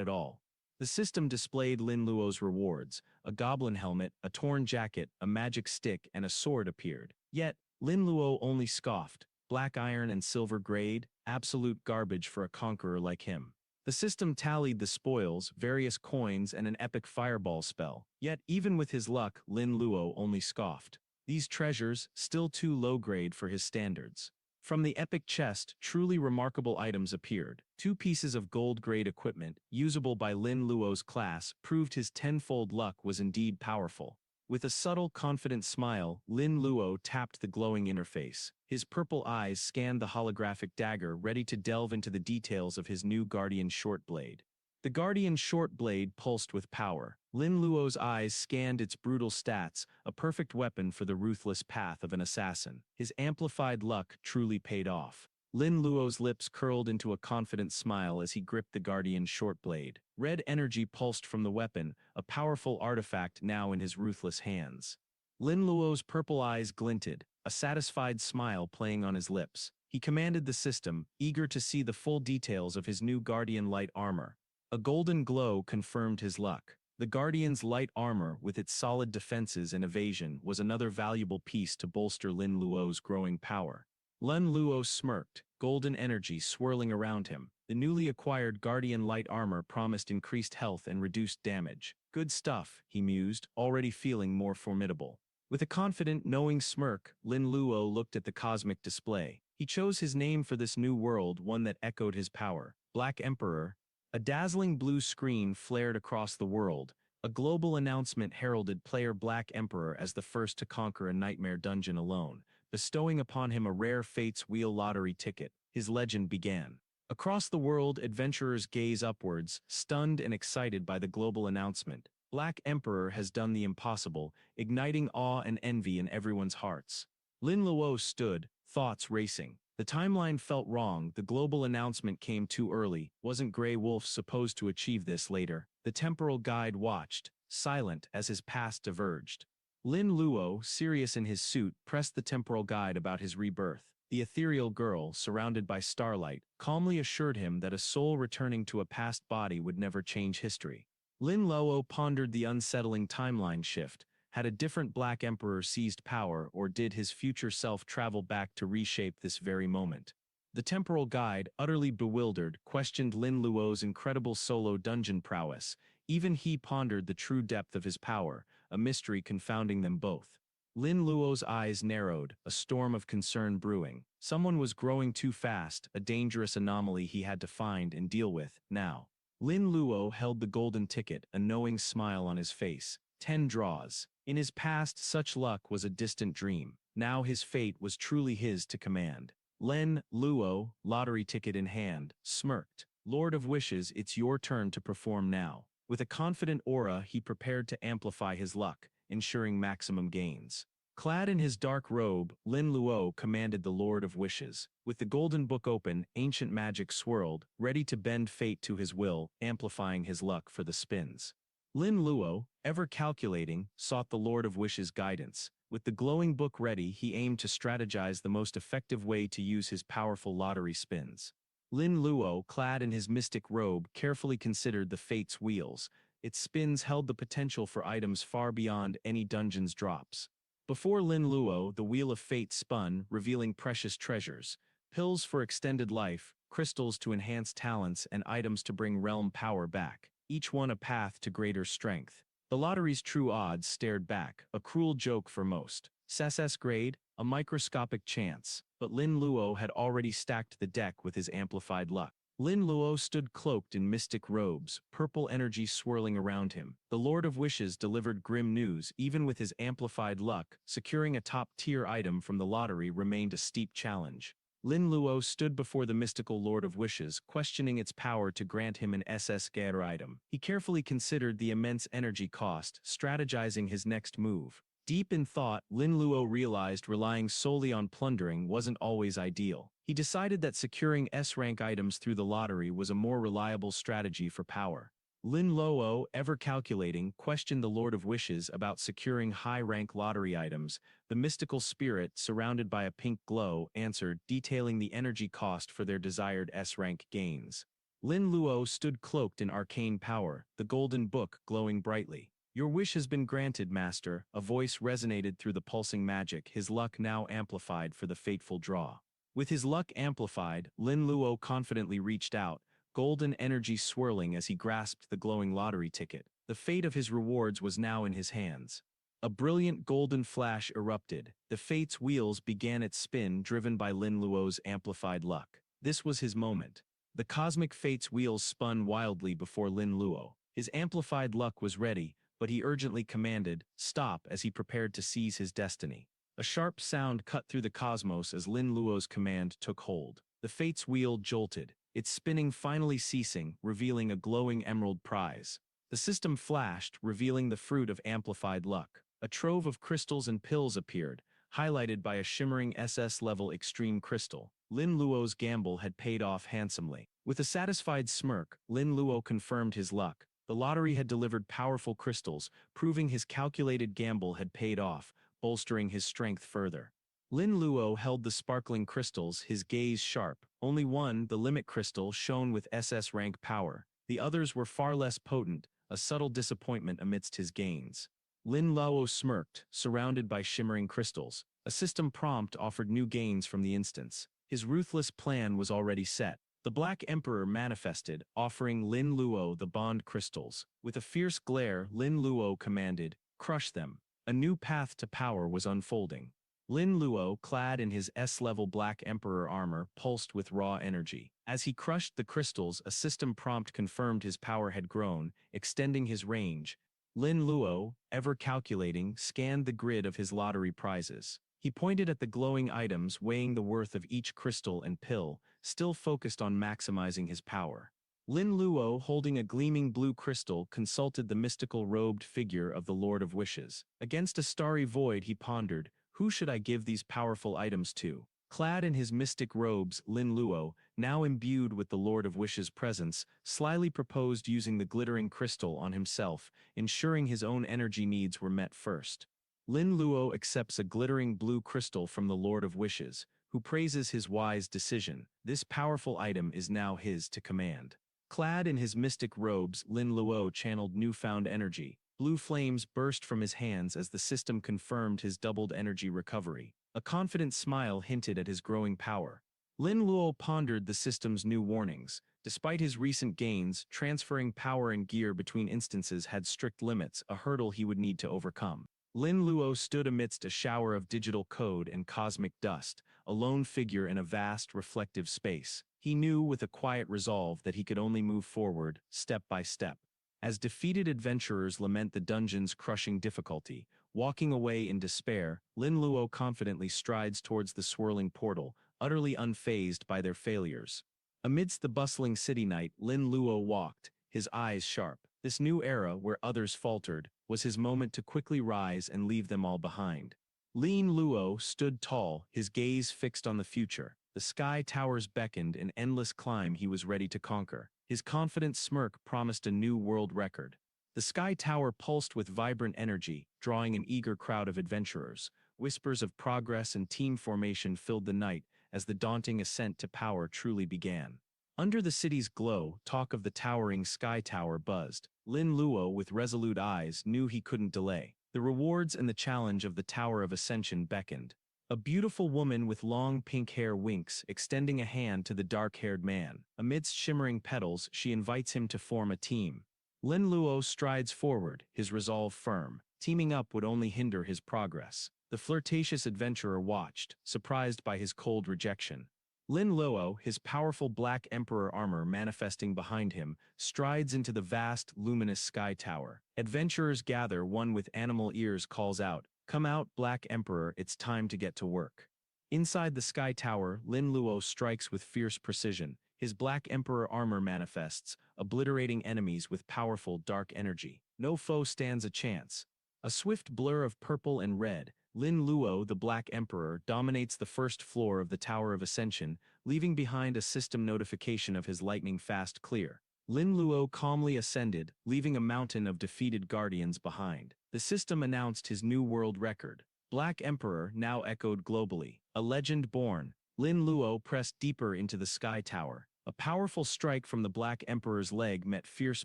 at all. The system displayed Lin Luo's rewards. A goblin helmet, a torn jacket, a magic stick, and a sword appeared. Yet, Lin Luo only scoffed. Black iron and silver grade, absolute garbage for a conqueror like him. The system tallied the spoils, various coins, and an epic fireball spell. Yet, even with his luck, Lin Luo only scoffed. These treasures, still too low grade for his standards. From the epic chest, truly remarkable items appeared. 2 pieces of gold-grade equipment, usable by Lin Luo's class, proved his tenfold luck was indeed powerful. With a subtle, confident smile, Lin Luo tapped the glowing interface. His purple eyes scanned the holographic dagger, ready to delve into the details of his new Guardian short blade. The Guardian short blade pulsed with power. Lin Luo's eyes scanned its brutal stats, a perfect weapon for the ruthless path of an assassin. His amplified luck truly paid off. Lin Luo's lips curled into a confident smile as he gripped the Guardian short blade. Red energy pulsed from the weapon, a powerful artifact now in his ruthless hands. Lin Luo's purple eyes glinted, a satisfied smile playing on his lips. He commanded the system, eager to see the full details of his new Guardian light armor. A golden glow confirmed his luck. The Guardian's light armor, with its solid defenses and evasion, was another valuable piece to bolster Lin Luo's growing power. Lin Luo smirked, golden energy swirling around him. The newly acquired Guardian light armor promised increased health and reduced damage. Good stuff, he mused, already feeling more formidable. With a confident, knowing smirk, Lin Luo looked at the cosmic display. He chose his name for this new world, one that echoed his power. Black Emperor. A dazzling blue screen flared across the world. A global announcement heralded player Black Emperor as the first to conquer a nightmare dungeon alone, bestowing upon him a rare Fates Wheel lottery ticket. His legend began. Across the world, adventurers gaze upwards, stunned and excited by the global announcement. Black Emperor has done the impossible, igniting awe and envy in everyone's hearts. Lin Luo stood, thoughts racing. The timeline felt wrong. The global announcement came too early. Wasn't Grey Wolf supposed to achieve this later? The temporal guide watched, silent as his past diverged. Lin Luo, serious in his suit, pressed the temporal guide about his rebirth. The ethereal girl, surrounded by starlight, calmly assured him that a soul returning to a past body would never change history. Lin Luo pondered the unsettling timeline shift. Had a different Black Emperor seized power, or did his future self travel back to reshape this very moment? The temporal guide, utterly bewildered, questioned Lin Luo's incredible solo dungeon prowess. Even he pondered the true depth of his power, a mystery confounding them both. Lin Luo's eyes narrowed, a storm of concern brewing. Someone was growing too fast, a dangerous anomaly he had to find and deal with, now. Lin Luo held the golden ticket, a knowing smile on his face. 10 draws. In his past, such luck was a distant dream. Now his fate was truly his to command. Lin Luo, lottery ticket in hand, smirked. Lord of Wishes, it's your turn to perform now. With a confident aura, he prepared to amplify his luck, ensuring maximum gains. Clad in his dark robe, Lin Luo commanded the Lord of Wishes. With the golden book open, ancient magic swirled, ready to bend fate to his will, amplifying his luck for the spins. Lin Luo, ever calculating, sought the Lord of Wishes' guidance. With the glowing book ready, he aimed to strategize the most effective way to use his powerful lottery spins. Lin Luo, clad in his mystic robe, carefully considered the Fates wheels. Its spins held the potential for items far beyond any dungeon's drops. Before Lin Luo, the Wheel of Fate spun, revealing precious treasures. Pills for extended life, crystals to enhance talents, and items to bring realm power back. each one a path to greater strength. The lottery's true odds stared back, a cruel joke for most. SS grade, a microscopic chance, but Lin Luo had already stacked the deck with his amplified luck. Lin Luo stood cloaked in mystic robes, purple energy swirling around him. The Lord of Wishes delivered grim news. Even with his amplified luck, securing a top-tier item from the lottery remained a steep challenge. Lin Luo stood before the mystical Lord of Wishes, questioning its power to grant him an SS Gear item. He carefully considered the immense energy cost, strategizing his next move. Deep in thought, Lin Luo realized relying solely on plundering wasn't always ideal. He decided that securing S-rank items through the lottery was a more reliable strategy for power. Lin Luo, ever calculating, questioned the Lord of Wishes about securing high-rank lottery items. The mystical spirit, surrounded by a pink glow, answered, detailing the energy cost for their desired S-rank gains. Lin Luo stood cloaked in arcane power, the golden book glowing brightly. "Your wish has been granted, Master," a voice resonated through the pulsing magic, his luck now amplified for the fateful draw. With his luck amplified, Lin Luo confidently reached out, golden energy swirling as he grasped the glowing lottery ticket. The fate of his rewards was now in his hands. A brilliant golden flash erupted. The fate's wheels began its spin, driven by Lin Luo's amplified luck. This was his moment. The cosmic fate's wheels spun wildly before Lin Luo. His amplified luck was ready, but he urgently commanded, "Stop," as he prepared to seize his destiny. A sharp sound cut through the cosmos as Lin Luo's command took hold. The fate's wheel jolted, its spinning finally ceasing, revealing a glowing emerald prize. The system flashed, revealing the fruit of amplified luck. A trove of crystals and pills appeared, highlighted by a shimmering SS-level extreme crystal. Lin Luo's gamble had paid off handsomely. With a satisfied smirk, Lin Luo confirmed his luck. The lottery had delivered powerful crystals, proving his calculated gamble had paid off, bolstering his strength further. Lin Luo held the sparkling crystals, his gaze sharp. Only one, the limit crystal, shone with SS rank power. The others were far less potent, a subtle disappointment amidst his gains. Lin Luo smirked, surrounded by shimmering crystals. A system prompt offered new gains from the instance. His ruthless plan was already set. The Black Emperor manifested, offering Lin Luo the bond crystals. With a fierce glare, Lin Luo commanded, "Crush them." A new path to power was unfolding. Lin Luo, clad in his S-level Black Emperor armor, pulsed with raw energy. As he crushed the crystals, a system prompt confirmed his power had grown, extending his range. Lin Luo, ever calculating, scanned the grid of his lottery prizes. He pointed at the glowing items, weighing the worth of each crystal and pill, still focused on maximizing his power. Lin Luo, holding a gleaming blue crystal, consulted the mystical robed figure of the Lord of Wishes. Against a starry void, he pondered, "Who should I give these powerful items to?" Clad in his mystic robes, Lin Luo, now imbued with the Lord of Wishes' presence, slyly proposed using the glittering crystal on himself, ensuring his own energy needs were met first. Lin Luo accepts a glittering blue crystal from the Lord of Wishes, who praises his wise decision. This powerful item is now his to command. Clad in his mystic robes, Lin Luo channeled newfound energy. Blue flames burst from his hands as the system confirmed his doubled energy recovery. A confident smile hinted at his growing power. Lin Luo pondered the system's new warnings. Despite his recent gains, transferring power and gear between instances had strict limits, a hurdle he would need to overcome. Lin Luo stood amidst a shower of digital code and cosmic dust, a lone figure in a vast, reflective space. He knew with a quiet resolve that he could only move forward, step by step. As defeated adventurers lament the dungeon's crushing difficulty, walking away in despair, Lin Luo confidently strides towards the swirling portal, utterly unfazed by their failures. Amidst the bustling city night, Lin Luo walked, his eyes sharp. This new era, where others faltered, was his moment to quickly rise and leave them all behind. Lin Luo stood tall, his gaze fixed on the future. The sky towers beckoned, an endless climb he was ready to conquer. His confident smirk promised a new world record. The sky tower pulsed with vibrant energy, drawing an eager crowd of adventurers. Whispers of progress and team formation filled the night as the daunting ascent to power truly began. Under the city's glow, talk of the towering sky tower buzzed. Lin Luo, with resolute eyes, knew he couldn't delay. The rewards and the challenge of the Tower of Ascension beckoned. A beautiful woman with long pink hair winks, extending a hand to the dark-haired man. Amidst shimmering petals, she invites him to form a team. Lin Luo strides forward, his resolve firm. Teaming up would only hinder his progress. The flirtatious adventurer watched, surprised by his cold rejection. Lin Luo, his powerful Black Emperor armor manifesting behind him, strides into the vast, luminous sky tower. Adventurers gather, one with animal ears calls out, "Come out, Black Emperor, it's time to get to work." Inside the sky tower, Lin Luo strikes with fierce precision. His Black Emperor armor manifests, obliterating enemies with powerful dark energy. No foe stands a chance. A swift blur of purple and red, Lin Luo, the Black Emperor, dominates the first floor of the Tower of Ascension, leaving behind a system notification of his lightning-fast clear. Lin Luo calmly ascended, leaving a mountain of defeated guardians behind. The system announced his new world record. Black Emperor now echoed globally. A legend born. Lin Luo pressed deeper into the sky tower. A powerful strike from the Black Emperor's leg met fierce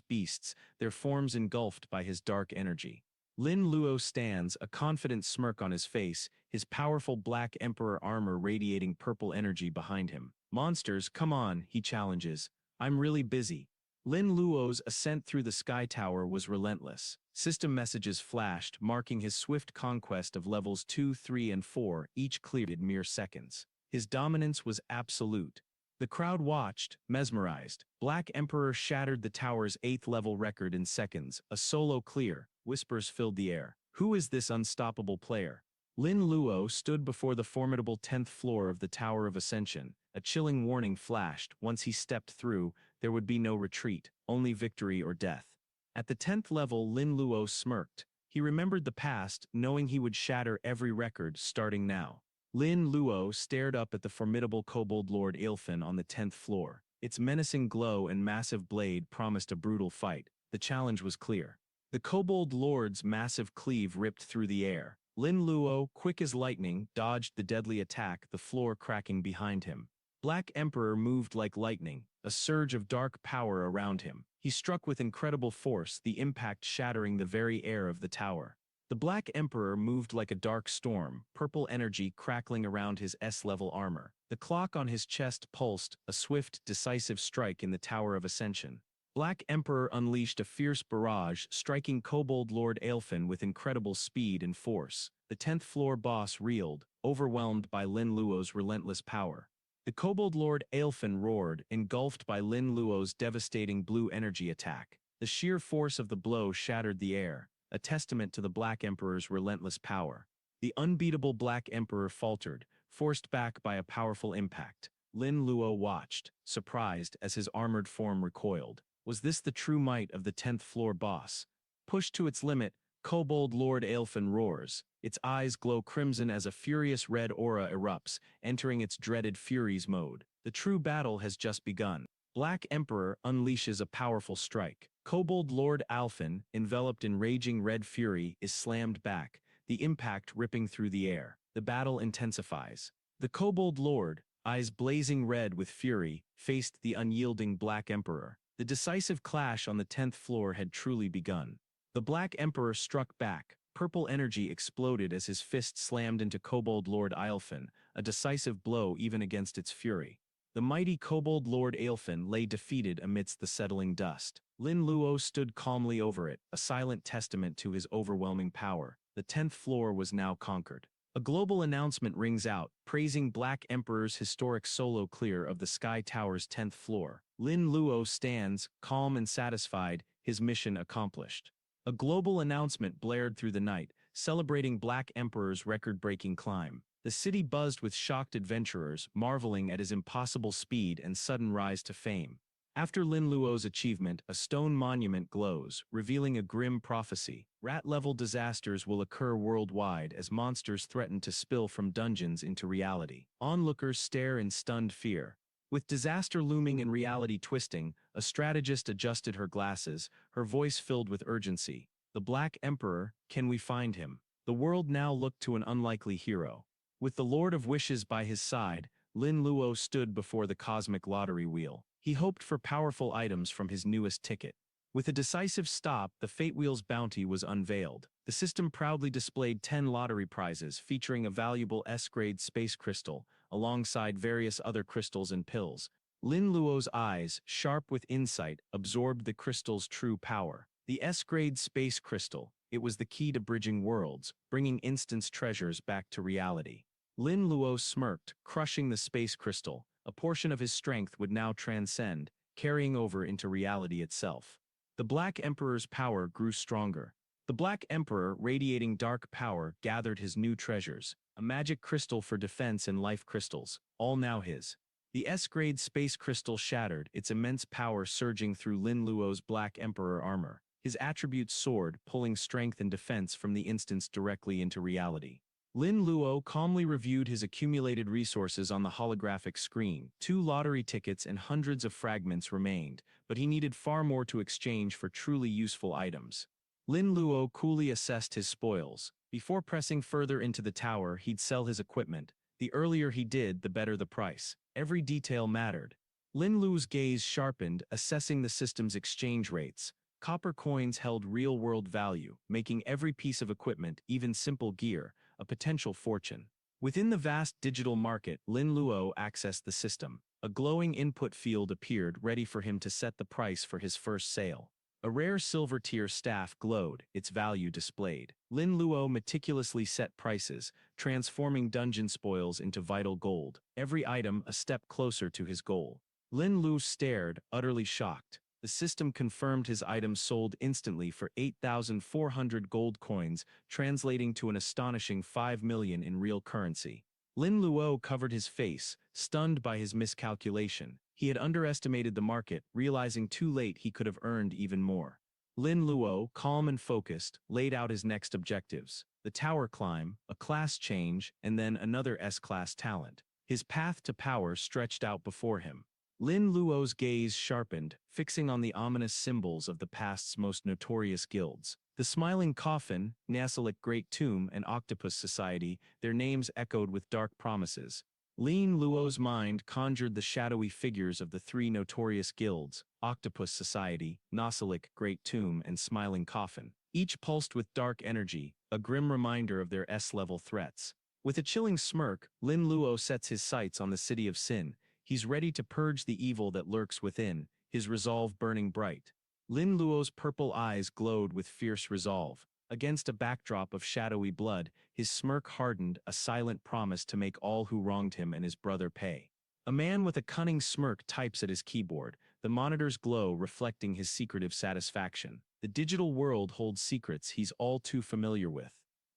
beasts, their forms engulfed by his dark energy. Lin Luo stands, a confident smirk on his face, his powerful Black Emperor armor radiating purple energy behind him. "Monsters, come on," he challenges. "I'm really busy." Lin Luo's ascent through the sky tower was relentless. System messages flashed, marking his swift conquest of levels 2, 3, and 4, each cleared in mere seconds. His dominance was absolute. The crowd watched, mesmerized. Black Emperor shattered the tower's 8th level record in seconds, a solo clear. Whispers filled the air. Who is this unstoppable player? Lin Luo stood before the formidable 10th floor of the Tower of Ascension. A chilling warning flashed. Once he stepped through, there would be no retreat, only victory or death. At the 10th level, Lin Luo smirked. He remembered the past, knowing he would shatter every record starting now. Lin Luo stared up at the formidable Kobold Lord Aelfin on the 10th floor. Its menacing glow and massive blade promised a brutal fight. The challenge was clear. The Kobold Lord's massive cleave ripped through the air. Lin Luo, quick as lightning, dodged the deadly attack, the floor cracking behind him. Black Emperor moved like lightning, a surge of dark power around him. He struck with incredible force, the impact shattering the very air of the tower. The Black Emperor moved like a dark storm, purple energy crackling around his S-level armor. The clock on his chest pulsed, a swift, decisive strike in the Tower of Ascension. Black Emperor unleashed a fierce barrage, striking Kobold Lord Aelfin with incredible speed and force. The 10th floor boss reeled, overwhelmed by Lin Luo's relentless power. The Kobold Lord Aelfin roared, engulfed by Lin Luo's devastating blue energy attack. The sheer force of the blow shattered the air, a testament to the Black Emperor's relentless power. The unbeatable Black Emperor faltered, forced back by a powerful impact. Lin Luo watched, surprised as his armored form recoiled. Was this the true might of the 10th floor boss? Pushed to its limit, Kobold Lord Aelfin roars. Its eyes glow crimson as a furious red aura erupts, entering its dreaded Furies mode. The true battle has just begun. Black Emperor unleashes a powerful strike. Kobold Lord Aelfin, enveloped in raging red fury, is slammed back, the impact ripping through the air. The battle intensifies. The Kobold Lord, eyes blazing red with fury, faced the unyielding Black Emperor. The decisive clash on the 10th floor had truly begun. The Black Emperor struck back. Purple energy exploded as his fist slammed into Kobold Lord Aelfin, a decisive blow even against its fury. The mighty Kobold Lord Aelfin lay defeated amidst the settling dust. Lin Luo stood calmly over it, a silent testament to his overwhelming power. The 10th floor was now conquered. A global announcement rings out, praising Black Emperor's historic solo clear of the Sky Tower's 10th floor. Lin Luo stands, calm and satisfied, his mission accomplished. A global announcement blared through the night, celebrating Black Emperor's record-breaking climb. The city buzzed with shocked adventurers, marveling at his impossible speed and sudden rise to fame. After Lin Luo's achievement, a stone monument glows, revealing a grim prophecy. Rat-level disasters will occur worldwide as monsters threaten to spill from dungeons into reality. Onlookers stare in stunned fear. With disaster looming and reality twisting, a strategist adjusted her glasses, her voice filled with urgency. The Black Emperor, can we find him? The world now looked to an unlikely hero. With the Lord of Wishes by his side, Lin Luo stood before the cosmic lottery wheel. He hoped for powerful items from his newest ticket. With a decisive stop, the Fate Wheel's bounty was unveiled. The system proudly displayed 10 lottery prizes featuring a valuable S-grade space crystal, alongside various other crystals and pills. Lin Luo's eyes, sharp with insight, absorbed the crystal's true power. The S-grade space crystal, it was the key to bridging worlds, bringing instance treasures back to reality. Lin Luo smirked, crushing the space crystal. A portion of his strength would now transcend, carrying over into reality itself. The Black Emperor's power grew stronger. The Black Emperor, radiating dark power, gathered his new treasures, a magic crystal for defense and life crystals, all now his. The S-grade space crystal shattered, its immense power surging through Lin Luo's Black Emperor armor. His attributes soared, pulling strength and defense from the instance directly into reality. Lin Luo calmly reviewed his accumulated resources on the holographic screen. 2 lottery tickets and hundreds of fragments remained, but he needed far more to exchange for truly useful items. Lin Luo coolly assessed his spoils. Before pressing further into the tower, he'd sell his equipment. The earlier he did, the better the price. Every detail mattered. Lin Luo's gaze sharpened, assessing the system's exchange rates. Copper coins held real-world value, making every piece of equipment, even simple gear, a potential fortune. Within the vast digital market, Lin Luo accessed the system. A glowing input field appeared, ready for him to set the price for his first sale. A rare silver-tier staff glowed, its value displayed. Lin Luo meticulously set prices, transforming dungeon spoils into vital gold, every item a step closer to his goal. Lin Luo stared, utterly shocked. The system confirmed his items sold instantly for 8,400 gold coins, translating to an astonishing 5 million in real currency. Lin Luo covered his face, stunned by his miscalculation. He had underestimated the market, realizing too late he could have earned even more. Lin Luo, calm and focused, laid out his next objectives: the tower climb, a class change, and then another S-class talent. His path to power stretched out before him. Lin Luo's gaze sharpened, fixing on the ominous symbols of the past's most notorious guilds. The Smiling Coffin, Nasalic Great Tomb, and Octopus Society, their names echoed with dark promises. Lin Luo's mind conjured the shadowy figures of the 3 notorious guilds, Octopus Society, Nasalic Great Tomb, and Smiling Coffin. Each pulsed with dark energy, a grim reminder of their S-level threats. With a chilling smirk, Lin Luo sets his sights on the City of Sin. He's ready to purge the evil that lurks within, his resolve burning bright. Lin Luo's purple eyes glowed with fierce resolve. Against a backdrop of shadowy blood, his smirk hardened, a silent promise to make all who wronged him and his brother pay. A man with a cunning smirk types at his keyboard, the monitor's glow reflecting his secretive satisfaction. The digital world holds secrets he's all too familiar with.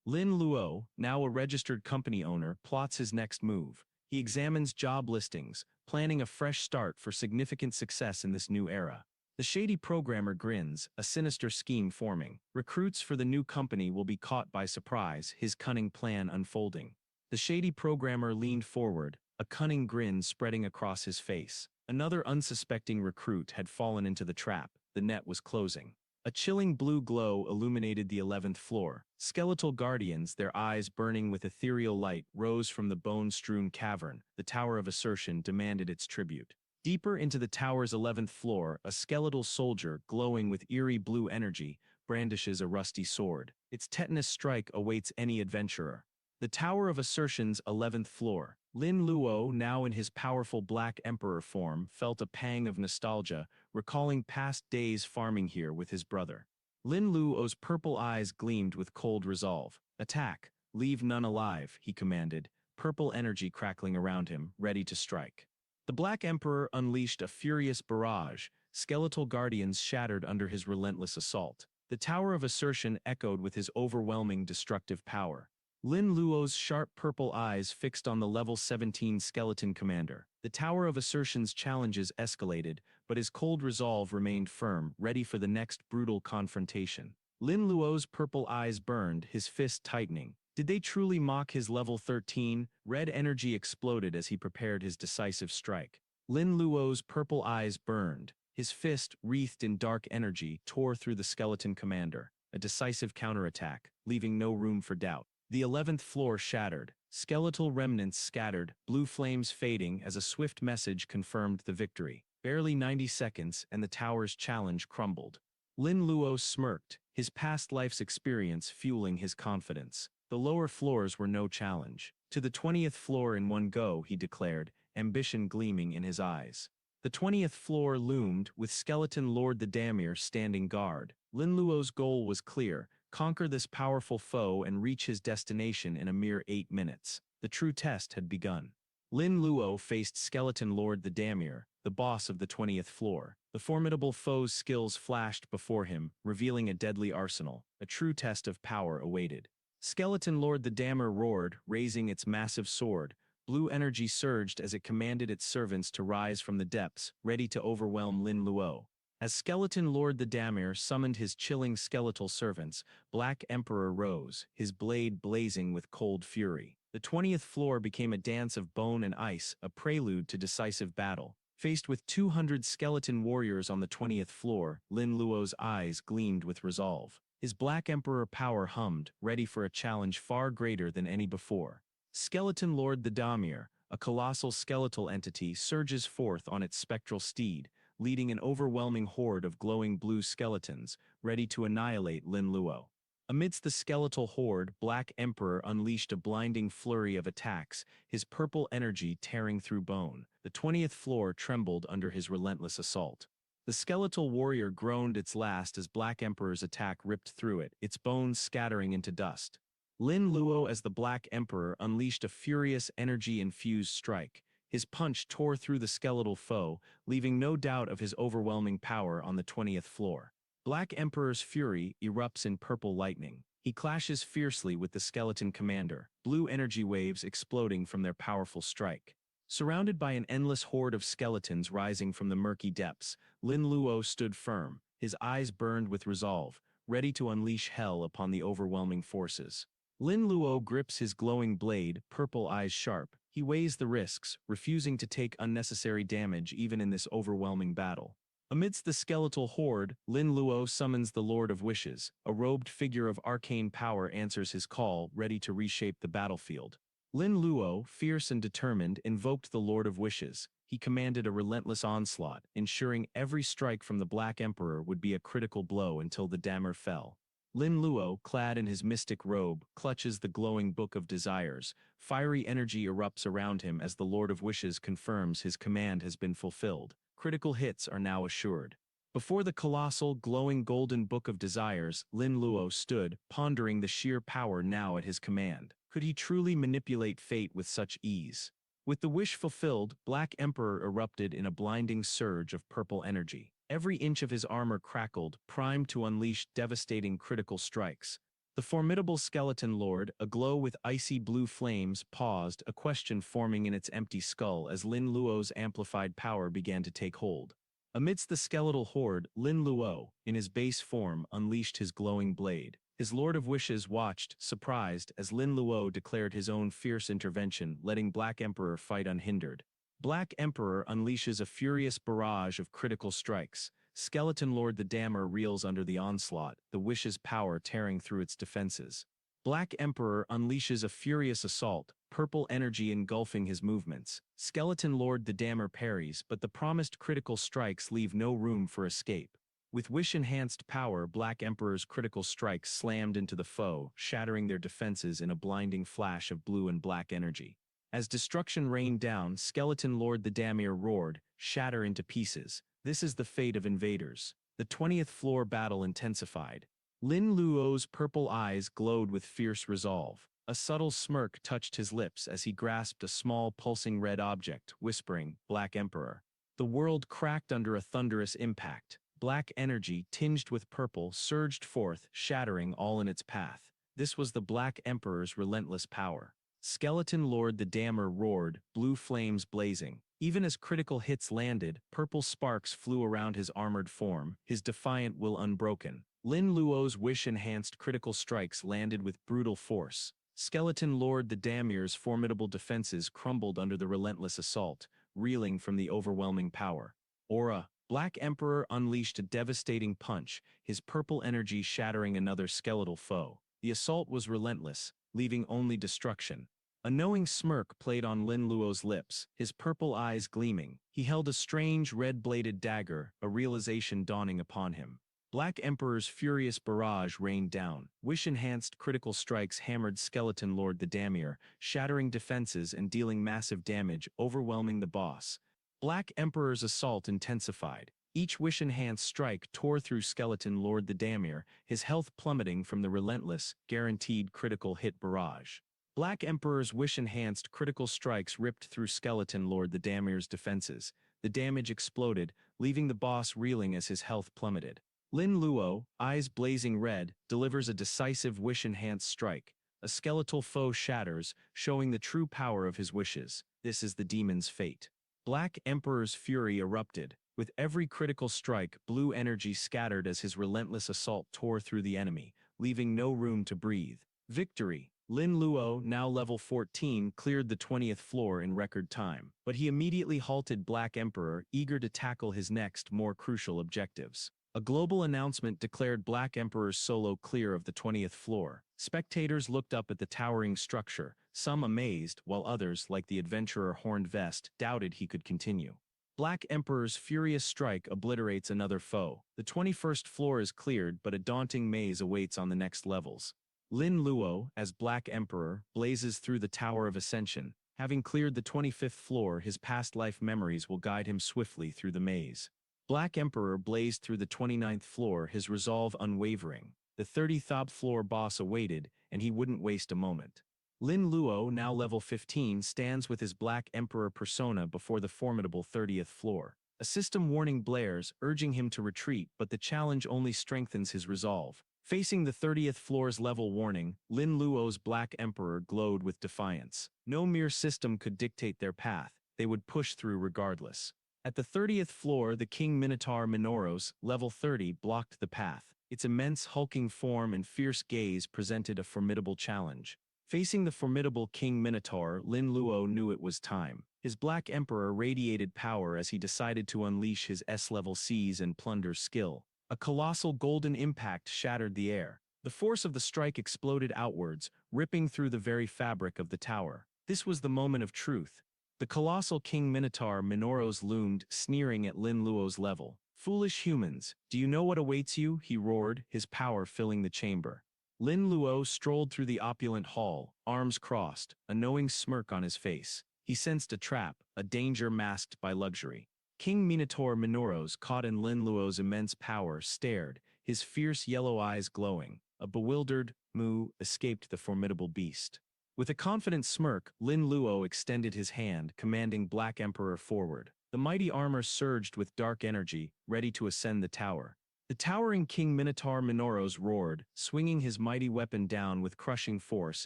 Lin Luo, now a registered company owner, plots his next move. He examines job listings, planning a fresh start for significant success in this new era. The shady programmer grins, a sinister scheme forming. Recruits for the new company will be caught by surprise, his cunning plan unfolding. The shady programmer leaned forward, a cunning grin spreading across his face. Another unsuspecting recruit had fallen into the trap. The net was closing. A chilling blue glow illuminated the 11th floor. Skeletal guardians, their eyes burning with ethereal light, rose from the bone-strewn cavern. The Tower of Assertion demanded its tribute. Deeper into the tower's 11th floor, a skeletal soldier, glowing with eerie blue energy, brandishes a rusty sword. Its tetanus strike awaits any adventurer. The Tower of Assertion's 11th floor. Lin Luo, now in his powerful Black Emperor form, felt a pang of nostalgia, recalling past days farming here with his brother. Lin Luo's purple eyes gleamed with cold resolve. Attack! Leave none alive, he commanded, purple energy crackling around him, ready to strike. The Black Emperor unleashed a furious barrage, skeletal guardians shattered under his relentless assault. The Tower of Assertion echoed with his overwhelming destructive power. Lin Luo's sharp purple eyes fixed on the level 17 skeleton commander. The Tower of Assertion's challenges escalated, but his cold resolve remained firm, ready for the next brutal confrontation. Lin Luo's purple eyes burned, his fist tightening. Did they truly mock his level 13? Red energy exploded as he prepared his decisive strike. Lin Luo's purple eyes burned. His fist, wreathed in dark energy, tore through the skeleton commander. A decisive counterattack, leaving no room for doubt. The 11th floor shattered. Skeletal remnants scattered, blue flames fading as a swift message confirmed the victory. Barely 90 seconds and the tower's challenge crumbled. Lin Luo smirked, his past life's experience fueling his confidence. The lower floors were no challenge. To the 20th floor in one go, he declared, ambition gleaming in his eyes. The 20th floor loomed, with Skeleton Lord the Damir standing guard. Lin Luo's goal was clear: conquer this powerful foe and reach his destination in a mere 8 minutes. The true test had begun. Lin Luo faced Skeleton Lord the Damir, the boss of the 20th floor. The formidable foe's skills flashed before him, revealing a deadly arsenal. A true test of power awaited. Skeleton Lord the Damir roared, raising its massive sword. Blue energy surged as it commanded its servants to rise from the depths, ready to overwhelm Lin Luo. As Skeleton Lord the Damir summoned his chilling skeletal servants, Black Emperor rose, his blade blazing with cold fury. The 20th floor became a dance of bone and ice, a prelude to decisive battle. Faced with 200 skeleton warriors on the 20th floor, Lin Luo's eyes gleamed with resolve. His Black Emperor power hummed, ready for a challenge far greater than any before. Skeleton Lord the Damir, a colossal skeletal entity, surges forth on its spectral steed, leading an overwhelming horde of glowing blue skeletons, ready to annihilate Lin Luo. Amidst the skeletal horde, Black Emperor unleashed a blinding flurry of attacks, his purple energy tearing through bone. The 20th floor trembled under his relentless assault. The skeletal warrior groaned its last as Black Emperor's attack ripped through it, its bones scattering into dust. Lin Luo as the Black Emperor unleashed a furious energy-infused strike. His punch tore through the skeletal foe, leaving no doubt of his overwhelming power on the 20th floor. Black Emperor's fury erupts in purple lightning. He clashes fiercely with the skeleton commander, blue energy waves exploding from their powerful strike. Surrounded by an endless horde of skeletons rising from the murky depths, Lin Luo stood firm, his eyes burned with resolve, ready to unleash hell upon the overwhelming forces. Lin Luo grips his glowing blade, purple eyes sharp. He weighs the risks, refusing to take unnecessary damage even in this overwhelming battle. Amidst the skeletal horde, Lin Luo summons the Lord of Wishes. A robed figure of arcane power answers his call, ready to reshape the battlefield. Lin Luo, fierce and determined, invoked the Lord of Wishes. He commanded a relentless onslaught, ensuring every strike from the Black Emperor would be a critical blow until the Damir fell. Lin Luo, clad in his mystic robe, clutches the glowing Book of Desires. Fiery energy erupts around him as the Lord of Wishes confirms his command has been fulfilled. Critical hits are now assured. Before the colossal, glowing golden Book of Desires, Lin Luo stood, pondering the sheer power now at his command. Could he truly manipulate fate with such ease? With the wish fulfilled, Black Emperor erupted in a blinding surge of purple energy. Every inch of his armor crackled, primed to unleash devastating critical strikes. The formidable skeleton lord, aglow with icy blue flames, paused, a question forming in its empty skull as Lin Luo's amplified power began to take hold. Amidst the skeletal horde, Lin Luo, in his base form, unleashed his glowing blade. His Lord of Wishes watched, surprised, as Lin Luo declared his own fierce intervention, letting Black Emperor fight unhindered. Black Emperor unleashes a furious barrage of critical strikes. Skeleton Lord the Damir reels under the onslaught, the Wish's power tearing through its defenses. Black Emperor unleashes a furious assault, purple energy engulfing his movements. Skeleton Lord the Damir parries, but the promised critical strikes leave no room for escape. With wish-enhanced power, Black Emperor's critical strikes slammed into the foe, shattering their defenses in a blinding flash of blue and black energy. As destruction rained down, Skeleton Lord the Damir roared, "Shatter into pieces. This is the fate of invaders." The 20th floor battle intensified. Lin Luo's purple eyes glowed with fierce resolve. A subtle smirk touched his lips as he grasped a small pulsing red object, whispering, "Black Emperor." The world cracked under a thunderous impact. Black energy, tinged with purple, surged forth, shattering all in its path. This was the Black Emperor's relentless power. Skeleton Lord the Damir roared, blue flames blazing. Even as critical hits landed, purple sparks flew around his armored form, his defiant will unbroken. Lin Luo's wish-enhanced critical strikes landed with brutal force. Skeleton Lord the Damir's formidable defenses crumbled under the relentless assault, reeling from the overwhelming power. Aura. Black Emperor unleashed a devastating punch, his purple energy shattering another skeletal foe. The assault was relentless, leaving only destruction. A knowing smirk played on Lin Luo's lips, his purple eyes gleaming. He held a strange red-bladed dagger, a realization dawning upon him. Black Emperor's furious barrage rained down. Wish-enhanced critical strikes hammered Skeleton Lord the Damir, shattering defenses and dealing massive damage, overwhelming the boss. Black Emperor's assault intensified. Each wish-enhanced strike tore through Skeleton Lord the Damir, his health plummeting from the relentless, guaranteed critical hit barrage. Black Emperor's wish-enhanced critical strikes ripped through Skeleton Lord the Damir's defenses. The damage exploded, leaving the boss reeling as his health plummeted. Lin Luo, eyes blazing red, delivers a decisive wish-enhanced strike. A skeletal foe shatters, showing the true power of his wishes. This is the demon's fate. Black Emperor's fury erupted. With every critical strike, blue energy scattered as his relentless assault tore through the enemy, leaving no room to breathe. Victory! Lin Luo, now level 14, cleared the 20th floor in record time, but he immediately halted Black Emperor, eager to tackle his next, more crucial objectives. A global announcement declared Black Emperor's solo clear of the 20th floor. Spectators looked up at the towering structure, some amazed, while others, like the adventurer Horned Vest, doubted he could continue. Black Emperor's furious strike obliterates another foe. The 21st floor is cleared, but a daunting maze awaits on the next levels. Lin Luo, as Black Emperor, blazes through the Tower of Ascension. Having cleared the 25th floor, his past life memories will guide him swiftly through the maze. Black Emperor blazed through the 29th floor, his resolve unwavering. The 30th floor boss awaited, and he wouldn't waste a moment. Lin Luo, now level 15, stands with his Black Emperor persona before the formidable 30th floor. A system warning blares, urging him to retreat, but the challenge only strengthens his resolve. Facing the 30th floor's level warning, Lin Luo's Black Emperor glowed with defiance. No mere system could dictate their path, they would push through regardless. At the 30th floor, the King Minotaur Minoros, level 30, blocked the path. Its immense hulking form and fierce gaze presented a formidable challenge. Facing the formidable King Minotaur, Lin Luo knew it was time. His Black Emperor radiated power as he decided to unleash his S-level seize and plunder skill. A colossal golden impact shattered the air. The force of the strike exploded outwards, ripping through the very fabric of the tower. This was the moment of truth. The colossal King Minotaur Minoros loomed, sneering at Lin Luo's level. "Foolish humans, do you know what awaits you?" he roared, his power filling the chamber. Lin Luo strolled through the opulent hall, arms crossed, a knowing smirk on his face. He sensed a trap, a danger masked by luxury. King Minotaur Minoros, caught in Lin Luo's immense power, stared, his fierce yellow eyes glowing. A bewildered moo escaped the formidable beast. With a confident smirk, Lin Luo extended his hand, commanding Black Emperor forward. The mighty armor surged with dark energy, ready to ascend the tower. The towering King Minotaur Minoros roared, swinging his mighty weapon down with crushing force,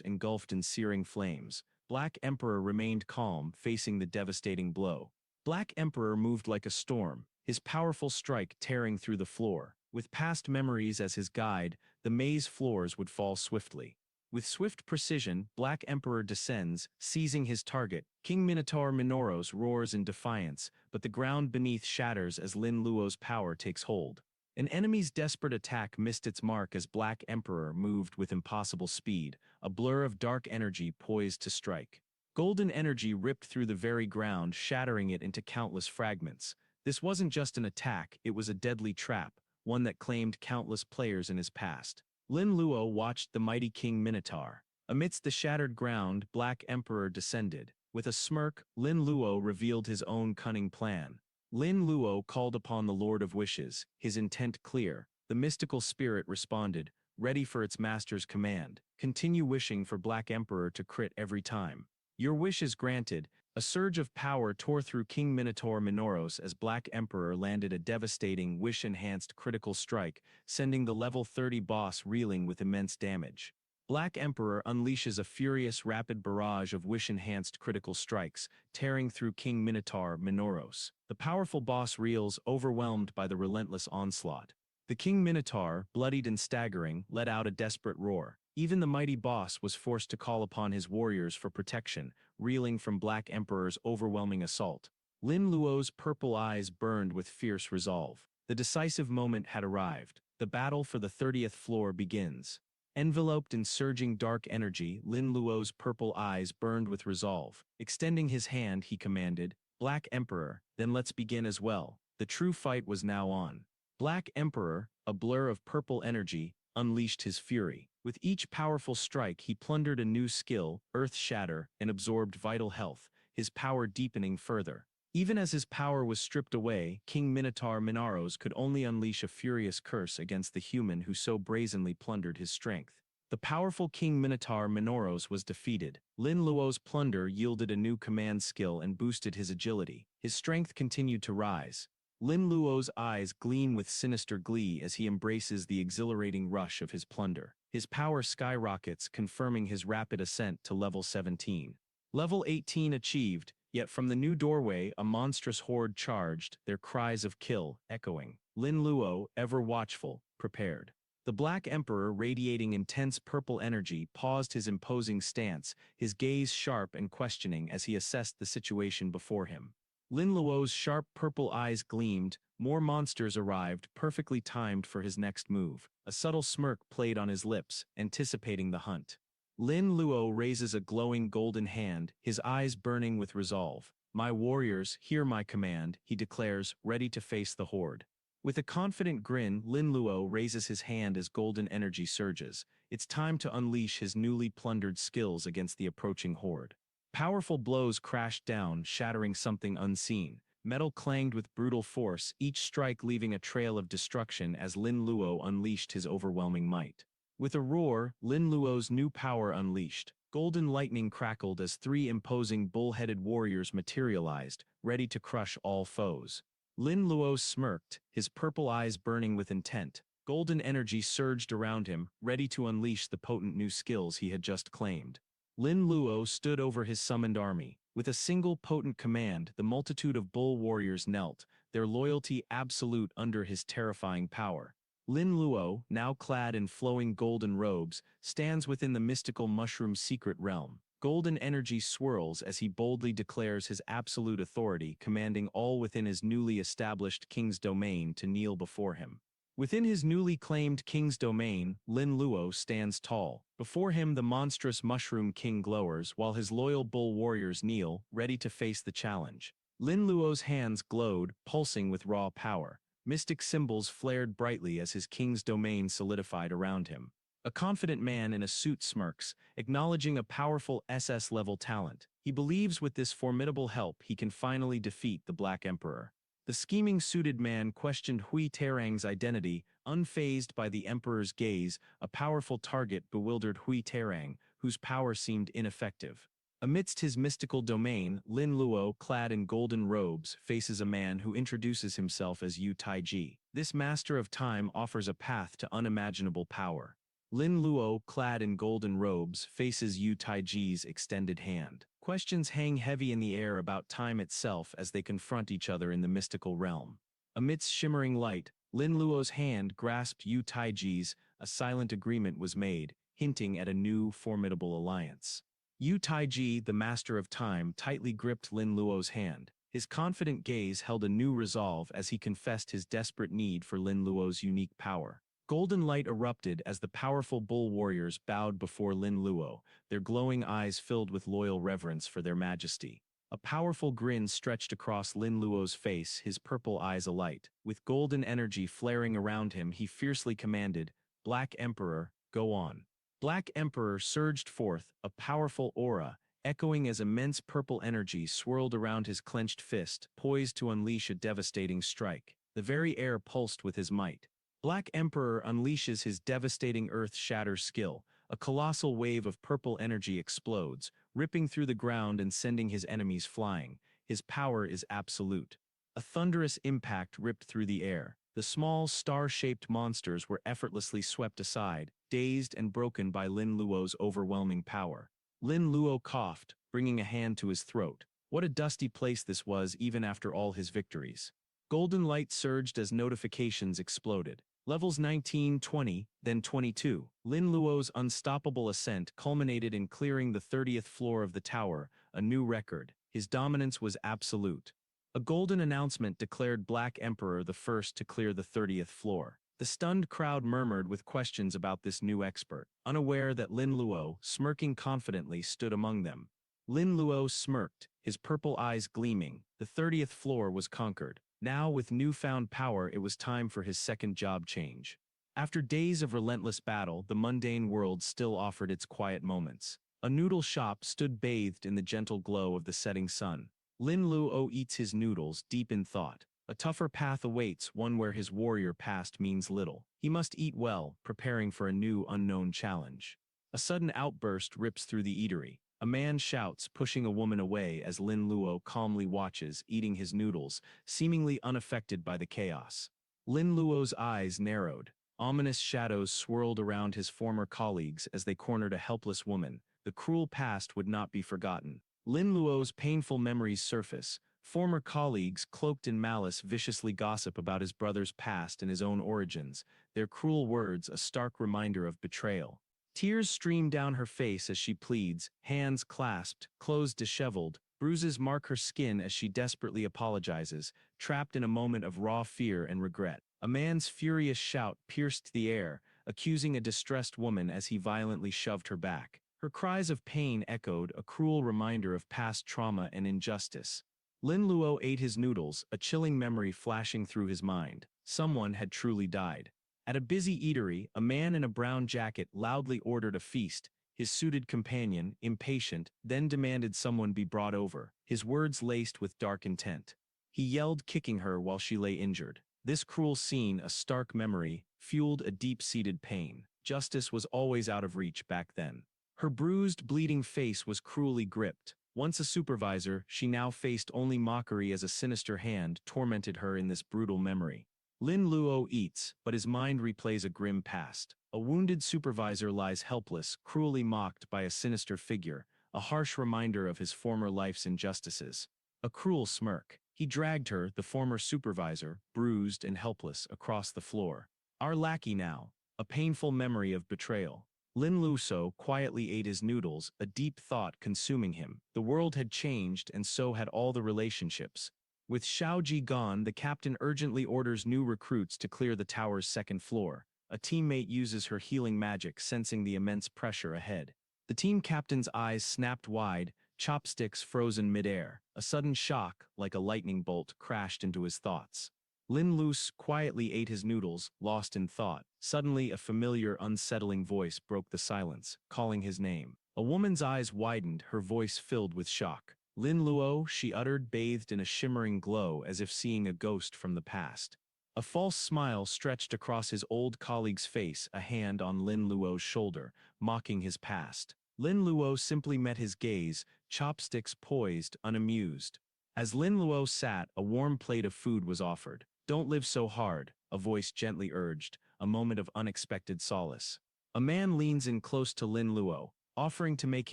engulfed in searing flames. Black Emperor remained calm, facing the devastating blow. Black Emperor moved like a storm, his powerful strike tearing through the floor. With past memories as his guide, the maze floors would fall swiftly. With swift precision, Black Emperor descends, seizing his target. King Minotaur Minoros roars in defiance, but the ground beneath shatters as Lin Luo's power takes hold. An enemy's desperate attack missed its mark as Black Emperor moved with impossible speed, a blur of dark energy poised to strike. Golden energy ripped through the very ground, shattering it into countless fragments. This wasn't just an attack, it was a deadly trap, one that claimed countless players in his past. Lin Luo watched the mighty King Minotaur. Amidst the shattered ground, Black Emperor descended. With a smirk, Lin Luo revealed his own cunning plan. Lin Luo called upon the Lord of Wishes, his intent clear. The mystical spirit responded, ready for its master's command. "Continue wishing for Black Emperor to crit every time." "Your wish is granted." A surge of power tore through King Minotaur Minoros as Black Emperor landed a devastating, wish-enhanced critical strike, sending the level 30 boss reeling with immense damage. Black Emperor unleashes a furious, rapid barrage of wish-enhanced critical strikes, tearing through King Minotaur Minoros. The powerful boss reels, overwhelmed by the relentless onslaught. The King Minotaur, bloodied and staggering, let out a desperate roar. Even the mighty boss was forced to call upon his warriors for protection, reeling from Black Emperor's overwhelming assault. Lin Luo's purple eyes burned with fierce resolve. The decisive moment had arrived. The battle for the 30th floor begins. Enveloped in surging dark energy, Lin Luo's purple eyes burned with resolve. Extending his hand, he commanded, "Black Emperor, then let's begin as well." The true fight was now on. Black Emperor, a blur of purple energy, unleashed his fury. With each powerful strike, he plundered a new skill, Earth Shatter, and absorbed vital health, his power deepening further. Even as his power was stripped away, King Minotaur Minaros could only unleash a furious curse against the human who so brazenly plundered his strength. The powerful King Minotaur Minoros was defeated. Lin Luo's plunder yielded a new command skill and boosted his agility. His strength continued to rise. Lin Luo's eyes gleam with sinister glee as he embraces the exhilarating rush of his plunder. His power skyrockets, confirming his rapid ascent to level 17. Level 18 achieved, yet from the new doorway a monstrous horde charged, their cries of kill echoing. Lin Luo, ever watchful, prepared. The Black Emperor, radiating intense purple energy, paused his imposing stance, his gaze sharp and questioning as he assessed the situation before him. Lin Luo's sharp purple eyes gleamed, more monsters arrived, perfectly timed for his next move. A subtle smirk played on his lips, anticipating the hunt. Lin Luo raises a glowing golden hand, his eyes burning with resolve. "My warriors, hear my command," he declares, ready to face the horde. With a confident grin, Lin Luo raises his hand as golden energy surges. It's time to unleash his newly plundered skills against the approaching horde. Powerful blows crashed down, shattering something unseen. Metal clanged with brutal force, each strike leaving a trail of destruction as Lin Luo unleashed his overwhelming might. With a roar, Lin Luo's new power unleashed. Golden lightning crackled as three imposing bull-headed warriors materialized, ready to crush all foes. Lin Luo smirked, his purple eyes burning with intent. Golden energy surged around him, ready to unleash the potent new skills he had just claimed. Lin Luo stood over his summoned army. With a single potent command, the multitude of bull warriors knelt, their loyalty absolute under his terrifying power. Lin Luo, now clad in flowing golden robes, stands within the mystical mushroom secret realm. Golden energy swirls as he boldly declares his absolute authority, commanding all within his newly established king's domain to kneel before him. Within his newly claimed king's domain, Lin Luo stands tall. Before him the monstrous Mushroom King glowers, while his loyal bull warriors kneel, ready to face the challenge. Lin Luo's hands glowed, pulsing with raw power. Mystic symbols flared brightly as his king's domain solidified around him. A confident man in a suit smirks, acknowledging a powerful SS-level talent. He believes with this formidable help he can finally defeat the Black Emperor. The scheming suited man questioned Hui Terang's identity, unfazed by the Emperor's gaze. A powerful target bewildered Hui Terang, whose power seemed ineffective. Amidst his mystical domain, Lin Luo, clad in golden robes, faces a man who introduces himself as Yu Taiji. This master of time offers a path to unimaginable power. Lin Luo, clad in golden robes, faces Yu Taiji's extended hand. Questions hang heavy in the air about time itself as they confront each other in the mystical realm. Amidst shimmering light, Lin Luo's hand grasped Yu Taiji's. A silent agreement was made, hinting at a new, formidable alliance. Yu Taiji, the master of time, tightly gripped Lin Luo's hand. His confident gaze held a new resolve as he confessed his desperate need for Lin Luo's unique power. Golden light erupted as the powerful bull warriors bowed before Lin Luo, their glowing eyes filled with loyal reverence for their majesty. A powerful grin stretched across Lin Luo's face, his purple eyes alight. With golden energy flaring around him, he fiercely commanded, "Black Emperor, go on." Black Emperor surged forth, a powerful aura, echoing as immense purple energy swirled around his clenched fist, poised to unleash a devastating strike. The very air pulsed with his might. Black Emperor unleashes his devastating earth-shatter skill. A colossal wave of purple energy explodes, ripping through the ground and sending his enemies flying. His power is absolute. A thunderous impact ripped through the air. The small, star-shaped monsters were effortlessly swept aside, dazed and broken by Lin Luo's overwhelming power. Lin Luo coughed, bringing a hand to his throat. What a dusty place this was even after all his victories. Golden light surged as notifications exploded. Levels 19, 20, then 22. Lin Luo's unstoppable ascent culminated in clearing the 30th floor of the tower, a new record. His dominance was absolute. A golden announcement declared Black Emperor the first to clear the 30th floor. The stunned crowd murmured with questions about this new expert, unaware that Lin Luo, smirking confidently, stood among them. Lin Luo smirked, his purple eyes gleaming. The 30th floor was conquered. Now, with newfound power, it was time for his second job change. After days of relentless battle, the mundane world still offered its quiet moments. A noodle shop stood bathed in the gentle glow of the setting sun. Lin Luo eats his noodles deep in thought. A tougher path awaits, one where his warrior past means little. He must eat well, preparing for a new unknown challenge. A sudden outburst rips through the eatery. A man shouts, pushing a woman away as Lin Luo calmly watches, eating his noodles, seemingly unaffected by the chaos. Lin Luo's eyes narrowed. Ominous shadows swirled around his former colleagues as they cornered a helpless woman. The cruel past would not be forgotten. Lin Luo's painful memories surface. Former colleagues, cloaked in malice, viciously gossip about his brother's past and his own origins, their cruel words a stark reminder of betrayal. Tears stream down her face as she pleads, hands clasped, clothes disheveled, bruises mark her skin as she desperately apologizes, trapped in a moment of raw fear and regret. A man's furious shout pierced the air, accusing a distressed woman as he violently shoved her back. Her cries of pain echoed, a cruel reminder of past trauma and injustice. Lin Luo ate his noodles, a chilling memory flashing through his mind. Someone had truly died. At a busy eatery, a man in a brown jacket loudly ordered a feast. His suited companion, impatient, then demanded someone be brought over, his words laced with dark intent. He yelled, kicking her while she lay injured. This cruel scene, a stark memory, fueled a deep-seated pain. Justice was always out of reach back then. Her bruised, bleeding face was cruelly gripped. Once a supervisor, she now faced only mockery as a sinister hand tormented her in this brutal memory. Lin Luo eats, but his mind replays a grim past. A wounded supervisor lies helpless, cruelly mocked by a sinister figure, a harsh reminder of his former life's injustices. A cruel smirk. He dragged her, the former supervisor, bruised and helpless, across the floor. Our lackey now. A painful memory of betrayal. Lin Luo quietly ate his noodles, a deep thought consuming him. The world had changed, and so had all the relationships. With Xiaoji gone, the captain urgently orders new recruits to clear the tower's second floor. A teammate uses her healing magic, sensing the immense pressure ahead. The team captain's eyes snapped wide, chopsticks frozen midair. A sudden shock, like a lightning bolt, crashed into his thoughts. Lin Luo quietly ate his noodles, lost in thought. Suddenly, a familiar, unsettling voice broke the silence, calling his name. A woman's eyes widened, her voice filled with shock. Lin Luo, she uttered, bathed in a shimmering glow as if seeing a ghost from the past. A false smile stretched across his old colleague's face, a hand on Lin Luo's shoulder, mocking his past. Lin Luo simply met his gaze, chopsticks poised, unamused. As Lin Luo sat, a warm plate of food was offered. Don't live so hard, a voice gently urged, a moment of unexpected solace. A man leans in close to Lin Luo, offering to make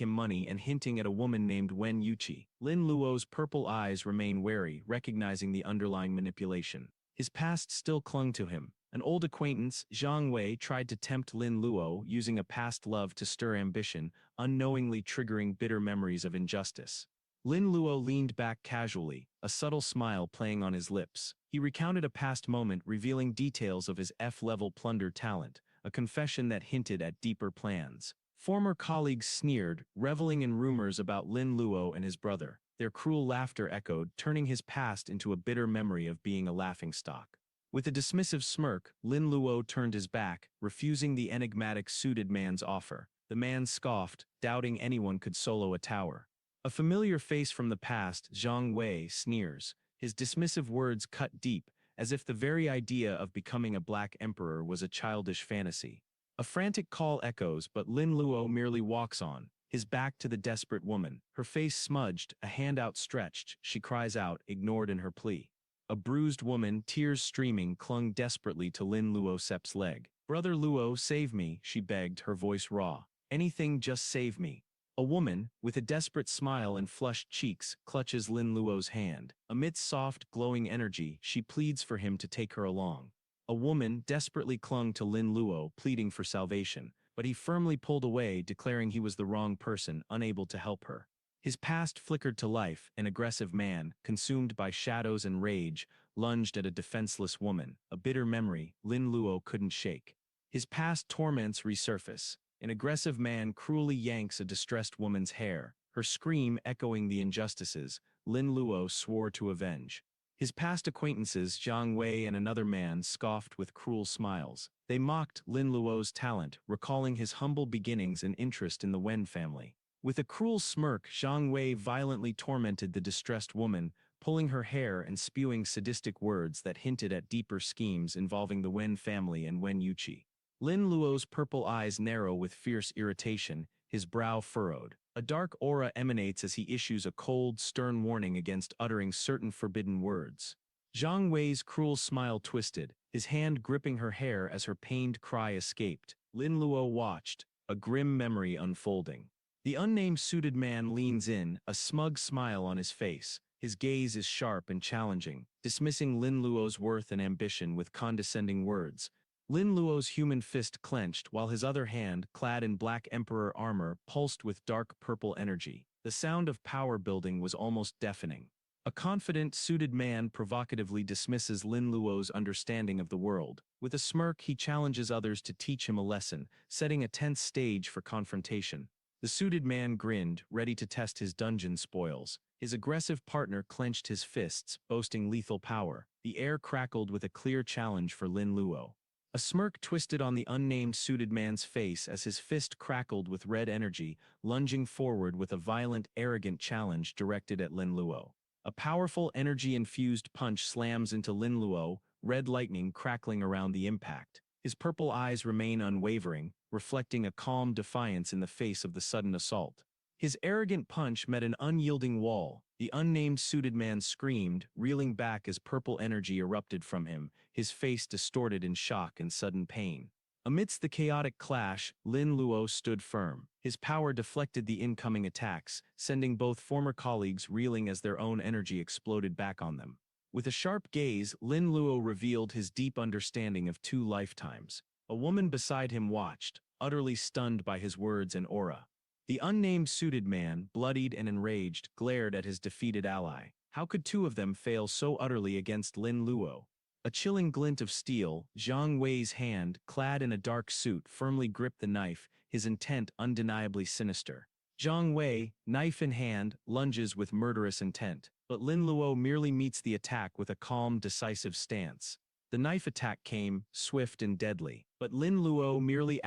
him money and hinting at a woman named Wen Yuqi. Lin Luo's purple eyes remain wary, recognizing the underlying manipulation. His past still clung to him. An old acquaintance, Zhang Wei, tried to tempt Lin Luo, using a past love to stir ambition, unknowingly triggering bitter memories of injustice. Lin Luo leaned back casually, a subtle smile playing on his lips. He recounted a past moment, revealing details of his F-level plunder talent, a confession that hinted at deeper plans. Former colleagues sneered, reveling in rumors about Lin Luo and his brother. Their cruel laughter echoed, turning his past into a bitter memory of being a laughingstock. With a dismissive smirk, Lin Luo turned his back, refusing the enigmatic suited man's offer. The man scoffed, doubting anyone could solo a tower. A familiar face from the past, Zhang Wei, sneers. His dismissive words cut deep, as if the very idea of becoming a black emperor was a childish fantasy. A frantic call echoes, but Lin Luo merely walks on, his back to the desperate woman. Her face smudged, a hand outstretched, she cries out, ignored in her plea. A bruised woman, tears streaming, clung desperately to Lin Luo's leg. Brother Luo, save me, she begged, her voice raw. Anything, just save me. A woman, with a desperate smile and flushed cheeks, clutches Lin Luo's hand. Amidst soft, glowing energy, she pleads for him to take her along. A woman desperately clung to Lin Luo, pleading for salvation, but he firmly pulled away, declaring he was the wrong person, unable to help her. His past flickered to life. An aggressive man, consumed by shadows and rage, lunged at a defenseless woman, a bitter memory Lin Luo couldn't shake. His past torments resurface. An aggressive man cruelly yanks a distressed woman's hair, her scream echoing the injustices Lin Luo swore to avenge. His past acquaintances, Zhang Wei and another man, scoffed with cruel smiles. They mocked Lin Luo's talent, recalling his humble beginnings and interest in the Wen family. With a cruel smirk, Zhang Wei violently tormented the distressed woman, pulling her hair and spewing sadistic words that hinted at deeper schemes involving the Wen family and Wen Yuqi. Lin Luo's purple eyes narrow with fierce irritation, his brow furrowed. A dark aura emanates as he issues a cold, stern warning against uttering certain forbidden words. Zhang Wei's cruel smile twisted, his hand gripping her hair as her pained cry escaped. Lin Luo watched, a grim memory unfolding. The unnamed suited man leans in, a smug smile on his face. His gaze is sharp and challenging, dismissing Lin Luo's worth and ambition with condescending words. Lin Luo's human fist clenched while his other hand, clad in black emperor armor, pulsed with dark purple energy. The sound of power building was almost deafening. A confident, suited man provocatively dismisses Lin Luo's understanding of the world. With a smirk, he challenges others to teach him a lesson, setting a tense stage for confrontation. The suited man grinned, ready to test his dungeon spoils. His aggressive partner clenched his fists, boasting lethal power. The air crackled with a clear challenge for Lin Luo. A smirk twisted on the unnamed suited man's face as his fist crackled with red energy, lunging forward with a violent, arrogant challenge directed at Lin Luo. A powerful, energy-infused punch slams into Lin Luo, red lightning crackling around the impact. His purple eyes remain unwavering, reflecting a calm defiance in the face of the sudden assault. His arrogant punch met an unyielding wall. The unnamed suited man screamed, reeling back as purple energy erupted from him, his face distorted in shock and sudden pain. Amidst the chaotic clash, Lin Luo stood firm. His power deflected the incoming attacks, sending both former colleagues reeling as their own energy exploded back on them. With a sharp gaze, Lin Luo revealed his deep understanding of two lifetimes. A woman beside him watched, utterly stunned by his words and aura. The unnamed suited man, bloodied and enraged, glared at his defeated ally. How could two of them fail so utterly against Lin Luo? A chilling glint of steel, Zhang Wei's hand, clad in a dark suit, firmly gripped the knife, his intent undeniably sinister. Zhang Wei, knife in hand, lunges with murderous intent, but Lin Luo merely meets the attack with a calm, decisive stance. The knife attack came, swift and deadly, but Lin Luo merely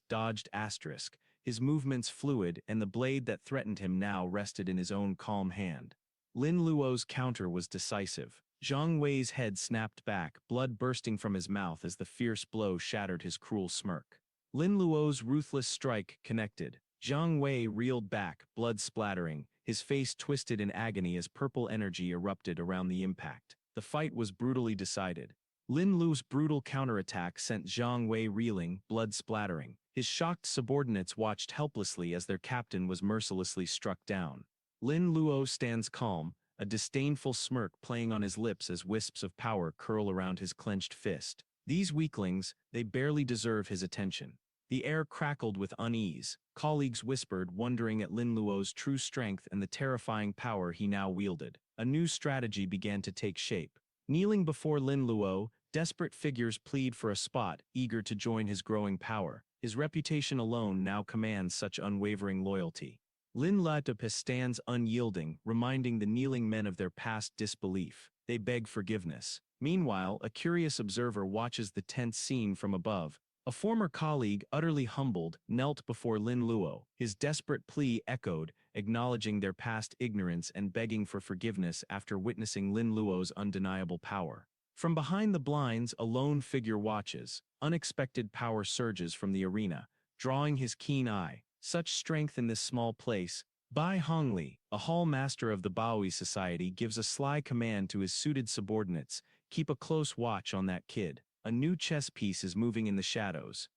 dodged asterisk, his movements fluid, and the blade that threatened him now rested in his own calm hand. Lin Luo's counter was decisive. Zhang Wei's head snapped back, blood bursting from his mouth as the fierce blow shattered his cruel smirk. Lin Luo's ruthless strike connected. Zhang Wei reeled back, blood splattering, his face twisted in agony as purple energy erupted around the impact. The fight was brutally decided. Lin Luo's brutal counterattack sent Zhang Wei reeling, blood splattering. His shocked subordinates watched helplessly as their captain was mercilessly struck down. Lin Luo stands calm, a disdainful smirk playing on his lips as wisps of power curl around his clenched fist. These weaklings, they barely deserve his attention. The air crackled with unease. Colleagues whispered, wondering at Lin Luo's true strength and the terrifying power he now wielded. A new strategy began to take shape. Kneeling before Lin Luo, desperate figures plead for a spot, eager to join his growing power. His reputation alone now commands such unwavering loyalty. Lin Luo stands unyielding, reminding the kneeling men of their past disbelief. They beg forgiveness. Meanwhile, a curious observer watches the tense scene from above. A former colleague, utterly humbled, knelt before Lin Luo. His desperate plea echoed, acknowledging their past ignorance and begging for forgiveness after witnessing Lin Luo's undeniable power. From behind the blinds, a lone figure watches. Unexpected power surges from the arena, drawing his keen eye. Such strength in this small place. Bai Hongli, a hall master of the Baoyi Society, gives a sly command to his suited subordinates. Keep a close watch on that kid. A new chess piece is moving in the shadows.